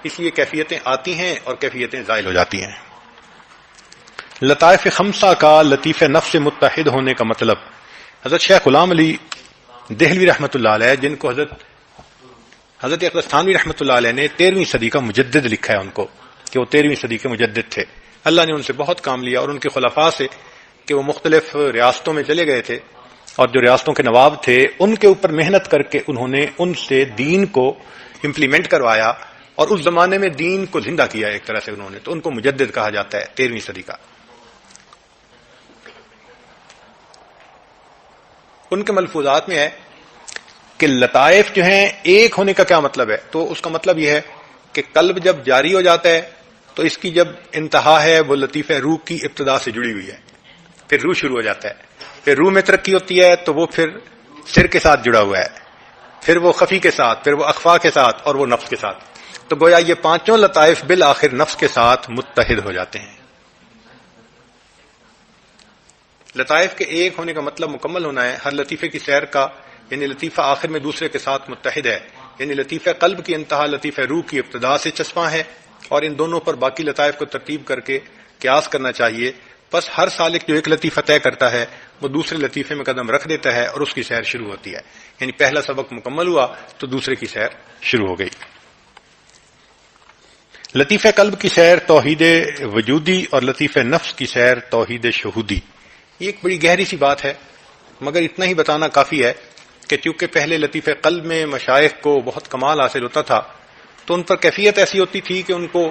اس لیے کیفیتیں آتی ہیں اور کیفیتیں زائل ہو جاتی ہیں۔ لطائف خمسہ کا لطیف نفس سے متحد ہونے کا مطلب، حضرت شیخ غلام علی دہلوی رحمۃ اللہ علیہ، جن کو حضرت اقدس تھانوی رحمۃ اللہ علیہ نے 13ویں صدی کا مجدد لکھا ہے ان کو، کہ وہ 13ویں صدی کے مجدد تھے، اللہ نے ان سے بہت کام لیا، اور ان کے خلفاء سے کہ وہ مختلف ریاستوں میں چلے گئے تھے اور جو ریاستوں کے نواب تھے ان کے اوپر محنت کر کے انہوں نے ان سے دین کو امپلیمنٹ کروایا اور اس زمانے میں دین کو زندہ کیا ایک طرح سے انہوں نے، تو ان کو مجدد کہا جاتا ہے 13ویں صدی کا۔ ان کے ملفوظات میں ہے کہ لطائف جو ہیں ایک ہونے کا کیا مطلب ہے، تو اس کا مطلب یہ ہے کہ قلب جب جاری ہو جاتا ہے تو اس کی جب انتہا ہے وہ لطیف روح کی ابتدا سے جڑی ہوئی ہے، پھر روح شروع ہو جاتا ہے، پھر روح میں ترقی ہوتی ہے تو وہ پھر سر کے ساتھ جڑا ہوا ہے، پھر وہ خفی کے ساتھ، پھر وہ اخفا کے ساتھ، اور وہ نفس کے ساتھ، تو گویا یہ پانچوں لطائف بالآخر نفس کے ساتھ متحد ہو جاتے ہیں۔ لطائف کے ایک ہونے کا مطلب مکمل ہونا ہے، ہر لطیفے کی سیر کا، یعنی لطیفہ آخر میں دوسرے کے ساتھ متحد ہے، یعنی لطیفہ قلب کی انتہا لطیفہ روح کی ابتدا سے چسپاں ہے، اور ان دونوں پر باقی لطائف کو ترتیب کر کے قیاس کرنا چاہیے۔ بس ہر سالک جو ایک لطیفہ طے کرتا ہے وہ دوسرے لطیفے میں قدم رکھ دیتا ہے اور اس کی سیر شروع ہوتی ہے، یعنی پہلا سبق مکمل ہوا تو دوسرے کی سیر شروع ہو گئی۔ لطیفہ قلب کی سیر توحید وجودی اور لطیفہ نفس کی سیر توحید شہودی، یہ ایک بڑی گہری سی بات ہے، مگر اتنا ہی بتانا کافی ہے کہ چونکہ پہلے لطیفہ قلب میں مشائخ کو بہت کمال حاصل ہوتا تھا تو ان پر کیفیت ایسی ہوتی تھی کہ ان کو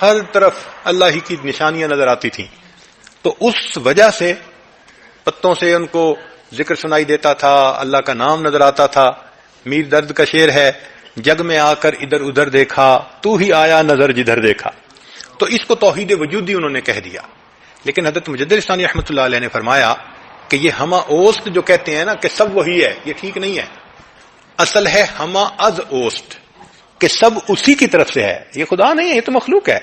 ہر طرف اللہ ہی کی نشانیاں نظر آتی تھیں، تو اس وجہ سے پتوں سے ان کو ذکر سنائی دیتا تھا، اللہ کا نام نظر آتا تھا۔ میر درد کا شعر ہے، جگ میں آ کر ادھر ادھر دیکھا، تو ہی آیا نظر جدھر دیکھا، تو اس کو توحید وجودی انہوں نے کہہ دیا۔ لیکن حضرت مجد علی ثانی رحمۃ اللہ علیہ نے فرمایا کہ یہ ہما اوست جو کہتے ہیں نا کہ سب وہی ہے، یہ ٹھیک نہیں ہے، اصل ہے ہما از اوست، کہ سب اسی کی طرف سے ہے، یہ خدا نہیں ہے، یہ تو مخلوق ہے،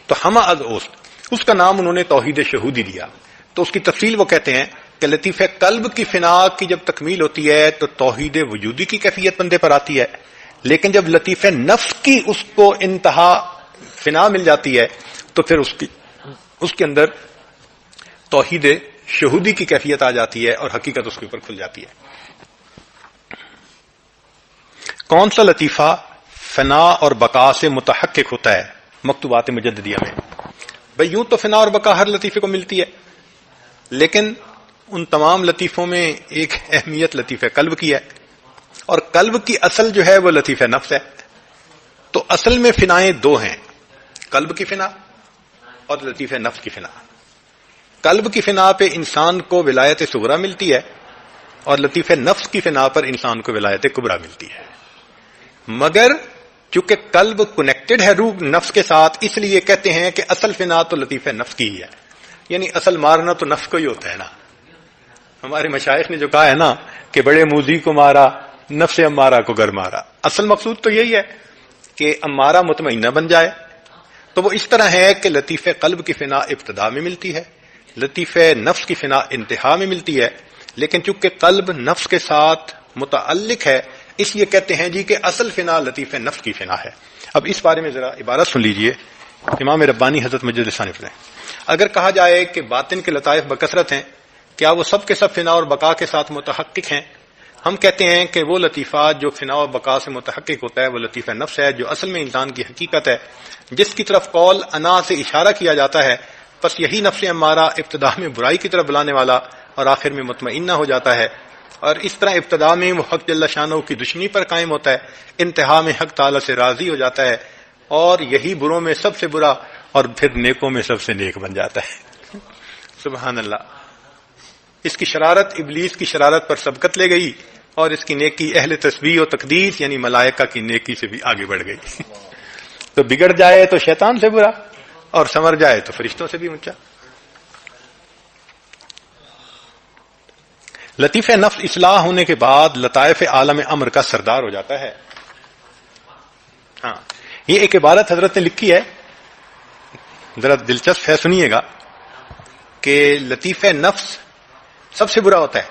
تو ہما از اوست، اس کا نام انہوں نے توحید شہودی دیا۔ تو اس کی تفصیل وہ کہتے ہیں کہ لطیفہ قلب کی فنا کی جب تکمیل ہوتی ہے تو توحید وجودی کی کیفیت بندے پر آتی ہے، لیکن جب لطیفہ نفس کی اس کو انتہا فنا مل جاتی ہے تو پھر اس کے اندر توحید شہودی کی کیفیت آ جاتی ہے اور حقیقت اس کے اوپر کھل جاتی ہے۔ کون سا لطیفہ فنا اور بقا سے متحقق ہوتا ہے مکتوبات مجددیہ میں؟ بھئی یوں تو فنا اور بقا ہر لطیفے کو ملتی ہے، لیکن ان تمام لطیفوں میں ایک اہمیت لطیفہ قلب کی ہے، اور قلب کی اصل جو ہے وہ لطیفہ نفس ہے۔ تو اصل میں فنائیں دو ہیں، قلب کی فنا اور لطیفہ نفس کی فنا۔ قلب کی فنا پہ انسان کو ولایت صغریٰ ملتی ہے اور لطیفہ نفس کی فنا پر انسان کو ولایت کبریٰ ملتی ہے، مگر چونکہ قلب کنیکٹڈ ہے روح نفس کے ساتھ، اس لیے کہتے ہیں کہ اصل فنا تو لطیفہ نفس کی ہی ہے، یعنی اصل مارنا تو نفس کو ہی ہوتا ہے نا۔ ہمارے مشائخ نے جو کہا ہے نا کہ بڑے موذی کو مارا نفس امارہ کو گر مارا، اصل مقصود تو یہی ہے کہ امارہ مطمئنہ بن جائے۔ تو وہ اس طرح ہے کہ لطیفہ قلب کی فنا ابتدا میں ملتی ہے، لطیفہ نفس کی فنا انتہا میں ملتی ہے، لیکن چونکہ قلب نفس کے ساتھ متعلق ہے اس لیے کہتے ہیں جی کہ اصل فنا لطیفہ نفس کی فنا ہے۔ اب اس بارے میں ذرا عبارت سن لیجئے امام ربانی حضرت مجد ثانی نے، اگر کہا جائے کہ باطن کے لطائف بکثرت ہیں، کیا وہ سب کے سب فنا اور بقا کے ساتھ متحقق ہیں؟ ہم کہتے ہیں کہ وہ لطیفات جو فنا و بقا سے متحقق ہوتا ہے وہ لطیفہ نفس ہے، جو اصل میں انسان کی حقیقت ہے، جس کی طرف قول انا سے اشارہ کیا جاتا ہے، بس یہی نفس امارہ ابتدا میں برائی کی طرف بلانے والا اور آخر میں مطمئنہ ہو جاتا ہے، اور اس طرح ابتدا میں وہ حق جل شانہ کی دشمنی پر قائم ہوتا ہے، انتہا میں حق تعالی سے راضی ہو جاتا ہے، اور یہی بروں میں سب سے برا اور پھر نیکوں میں سب سے نیک بن جاتا ہے۔ سبحان اللہ۔ اس کی شرارت ابلیس کی شرارت پر سبقت لے گئی، اور اس کی نیکی اہل تسبیح و تقدیس یعنی ملائکہ کی نیکی سے بھی آگے بڑھ گئی۔ تو بگڑ جائے تو شیطان سے برا، اور سنور جائے تو فرشتوں سے بھی اونچا۔ لطیفہ نفس اصلاح ہونے کے بعد لطائف عالم امر کا سردار ہو جاتا ہے۔ ہاں، یہ ایک عبارت حضرت نے لکھی ہے، ذرا دلچسپ ہے، سنیے گا کہ لطیفہ نفس سب سے برا ہوتا ہے،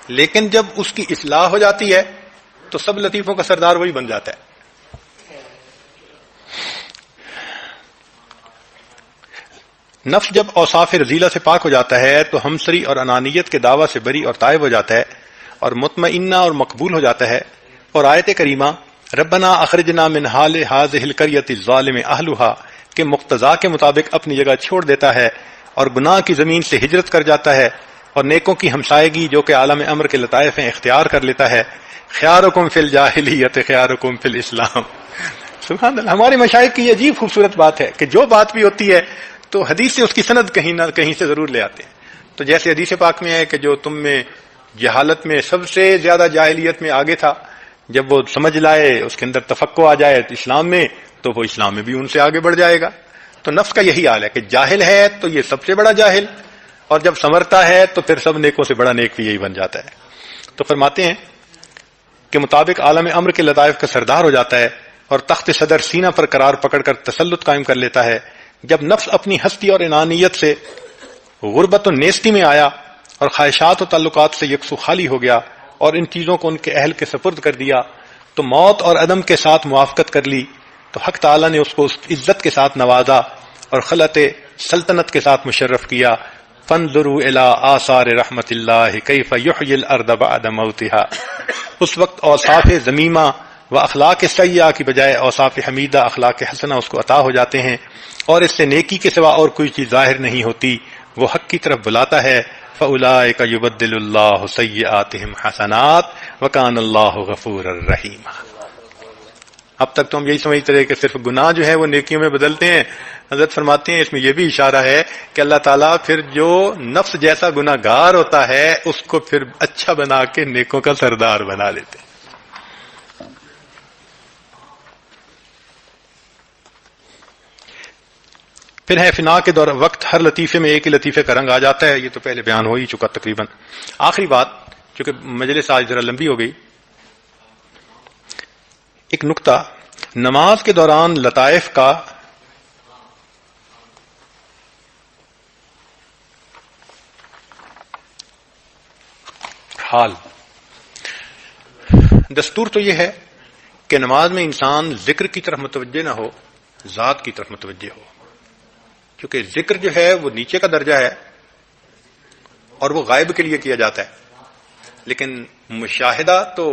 لیکن جب اس کی اصلاح ہو جاتی ہے تو سب لطیفوں کا سردار وہی بن جاتا ہے۔ نفس جب اوصاف رذیلہ سے پاک ہو جاتا ہے تو ہمسری اور انانیت کے دعویٰ سے بری اور تائب ہو جاتا ہے، اور مطمئنہ اور مقبول ہو جاتا ہے، اور آیت کریمہ ربنا اخرجنا من حال هذه القرية الظالم اهلها کے مقتضا کے مطابق اپنی جگہ چھوڑ دیتا ہے، اور گناہ کی زمین سے ہجرت کر جاتا ہے، اور نیکوں کی ہمسائیگی جو کہ عالم امر کے لطائف ہیں اختیار کر لیتا ہے۔ خیارکم فی الجاہلیت خیارکم فی الاسلام۔ سبحان اللہ۔ ہمارے مشائخ کی یہ عجیب خوبصورت بات ہے کہ جو بات بھی ہوتی ہے تو حدیث سے اس کی سند کہیں نہ کہیں سے ضرور لے آتے ہیں۔ تو جیسے حدیث پاک میں ہے کہ جو تم میں جہالت میں سب سے زیادہ جاہلیت میں آگے تھا، جب وہ سمجھ لائے، اس کے اندر تفقہ آ جائے اسلام میں، تو وہ اسلام میں بھی ان سے آگے بڑھ جائے گا۔ تو نفس کا یہی حال ہے کہ جاہل ہے تو یہ سب سے بڑا جاہل، اور جب سنورتا ہے تو پھر سب نیکوں سے بڑا نیک بھی یہی بن جاتا ہے۔ تو فرماتے ہیں کہ مطابق عالم امر کے لطائف کا سردار ہو جاتا ہے، اور تخت صدر سینہ پر قرار پکڑ کر تسلط قائم کر لیتا ہے۔ جب نفس اپنی ہستی اور انانیت سے غربت و نیستی میں آیا، اور خواہشات و تعلقات سے یکسو خالی ہو گیا، اور ان چیزوں کو ان کے اہل کے سپرد کر دیا، تو موت اور عدم کے ساتھ موافقت کر لی، تو حق تعالیٰ نے اس کو اس عزت کے ساتھ نوازا اور خلعت سلطنت کے ساتھ مشرف کیا۔ فانظروا الی آثار رحمت اللہ کیف یحیی الارض بعد موتها۔ اس وقت اوصاف ذمیمہ و اخلاق سیئہ کی بجائے اوصاف حمیدہ اخلاق حسنہ اس کو عطا ہو جاتے ہیں، اور اس سے نیکی کے سوا اور کوئی چیز ظاہر نہیں ہوتی۔ وہ حق کی طرف بلاتا ہے، فَأُولَٰئِكَ يُبَدِّلُ اللَّهُ سَيِّئَاتِهِمْ حَسَنَاتٍ وَكَانَ اللَّهُ غَفُورًا رَحِيمًا۔ اب تک تو ہم یہی سمجھتے رہے کہ صرف گناہ جو ہے وہ نیکیوں میں بدلتے ہیں۔ حضرت فرماتے ہیں اس میں یہ بھی اشارہ ہے کہ اللہ تعالیٰ پھر جو نفس جیسا گناہ گار ہوتا ہے اس کو پھر اچھا بنا کے نیکوں کا سردار بنا لیتے ہیں۔ پھر ہے فنا کے دور وقت ہر لطیفے میں ایک ہی لطیفے کا رنگ آ جاتا ہے۔ یہ تو پہلے بیان ہو ہی چکا تقریباً۔ آخری بات، چونکہ مجلس آج ذرا لمبی ہو گئی، ایک نقطہ، نماز کے دوران لطائف کا حال۔ دستور تو یہ ہے کہ نماز میں انسان ذکر کی طرف متوجہ نہ ہو، ذات کی طرف متوجہ ہو، کیونکہ ذکر جو ہے وہ نیچے کا درجہ ہے اور وہ غائب کے لیے کیا جاتا ہے، لیکن مشاہدہ تو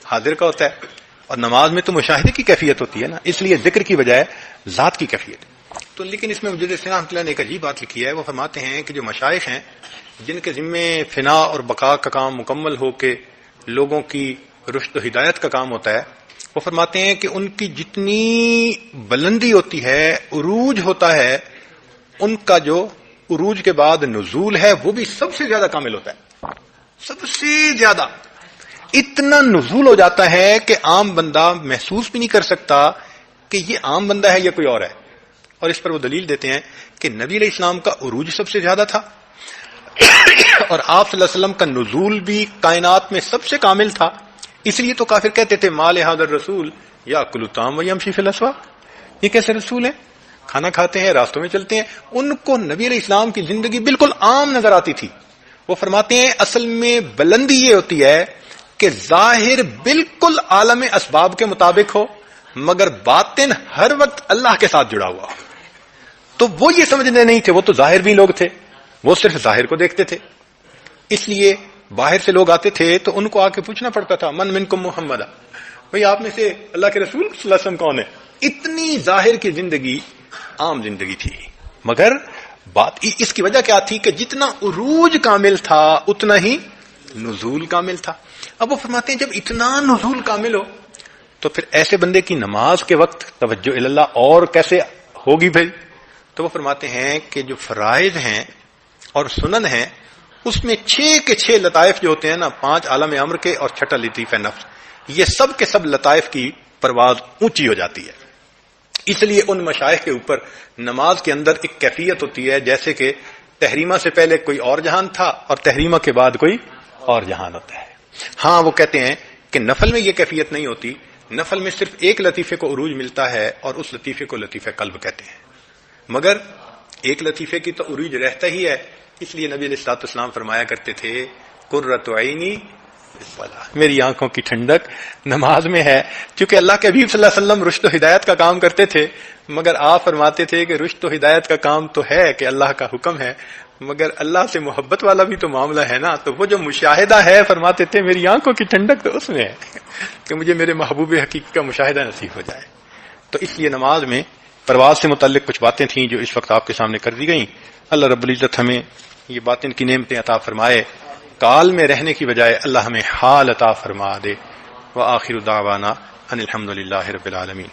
حاضر کا ہوتا ہے، اور نماز میں تو مشاہدے کی کیفیت ہوتی ہے نا، اس لیے ذکر کی بجائے ذات کی کیفیت۔ تو لیکن اس میں مجد الاسلام رحمۃ اللہ نے ایک عجیب بات لکھی ہے، وہ فرماتے ہیں کہ جو مشائخ ہیں جن کے ذمے فنا اور بقا کا کام مکمل ہو کے لوگوں کی رشد و ہدایت کا کام ہوتا ہے، وہ فرماتے ہیں کہ ان کی جتنی بلندی ہوتی ہے، عروج ہوتا ہے، ان کا جو عروج کے بعد نزول ہے وہ بھی سب سے زیادہ کامل ہوتا ہے، سب سے زیادہ۔ اتنا نزول ہو جاتا ہے کہ عام بندہ محسوس بھی نہیں کر سکتا کہ یہ عام بندہ ہے یا کوئی اور ہے۔ اور اس پر وہ دلیل دیتے ہیں کہ نبی علیہ السلام کا عروج سب سے زیادہ تھا، اور آپ صلی اللہ علیہ وسلم کا نزول بھی کائنات میں سب سے کامل تھا۔ اس لیے تو کافر کہتے تھے مال ھذا الرسول یاکل الطعام ویمشی فی الاسواق، یہ کیسے رسول ہیں، کھانا کھاتے ہیں، راستوں میں چلتے ہیں۔ ان کو نبی علیہ السلام کی زندگی بالکل عام نظر آتی تھی۔ وہ فرماتے ہیں اصل میں بلندی یہ ہوتی ہے کہ ظاہر بالکل عالم اسباب کے مطابق ہو، مگر باطن ہر وقت اللہ کے ساتھ جڑا ہوا۔ تو وہ یہ سمجھنے نہیں تھے، وہ تو ظاہر بھی لوگ تھے، وہ صرف ظاہر کو دیکھتے تھے۔ اس لیے باہر سے لوگ آتے تھے تو ان کو آ کے پوچھنا پڑتا تھا من منکم محمد، بھئی آپ میں سے اللہ کے رسول صلی اللہ علیہ وسلم کون ہے؟ اتنی ظاہر کی زندگی عام زندگی تھی، مگر بات اس کی وجہ کیا تھی کہ جتنا عروج کامل تھا اتنا ہی نزول کامل تھا۔ اب وہ فرماتے ہیں جب اتنا نزول کامل ہو تو پھر ایسے بندے کی نماز کے وقت توجہ اللہ اور کیسے ہوگی بھائی؟ تو وہ فرماتے ہیں کہ جو فرائض ہیں اور سنن ہیں اس میں 6 کے 6 لطائف جو ہوتے ہیں نا، 5 عالم امر کے اور 6 لطیف نفس، یہ سب کے سب لطائف کی پرواز اونچی ہو جاتی ہے۔ اس لیے ان مشائخ کے اوپر نماز کے اندر ایک کیفیت ہوتی ہے جیسے کہ تحریمہ سے پہلے کوئی اور جہان تھا اور تحریمہ کے بعد کوئی اور جہان ہوتا ہے۔ ہاں وہ کہتے ہیں کہ نفل میں یہ کیفیت نہیں ہوتی، نفل میں صرف ایک لطیفے کو عروج ملتا ہے اور اس لطیفے کو لطیفہ قلب کہتے ہیں، مگر ایک لطیفے کی تو عروج رہتا ہی ہے۔ اس لیے نبی علیہ الصلوۃ والسلام فرمایا کرتے تھے قرۃ عینی میری آنکھوں کی ٹھنڈک نماز میں ہے۔ چونکہ اللہ کے حبیب صلی اللہ علیہ وسلم رشد و ہدایت کا کام کرتے تھے، مگر آپ فرماتے تھے کہ رشد و ہدایت کا کام تو ہے کہ اللہ کا حکم ہے، مگر اللہ سے محبت والا بھی تو معاملہ ہے نا، تو وہ جو مشاہدہ ہے فرماتے تھے میری آنکھوں کی ٹھنڈک تو اس میں ہے کہ مجھے میرے محبوب حقیقی کا مشاہدہ نصیب ہو جائے۔ تو اس لیے نماز میں پرواز سے متعلق کچھ باتیں تھیں جو اس وقت آپ کے سامنے کر دی گئیں۔ اللہ رب العزت ہمیں یہ باطن کی نعمتیں عطا فرمائے، کال میں رہنے کی بجائے اللہ ہمیں حال عطا فرما دے۔ وآخر دعوانا ان الحمد للہ رب العالمین۔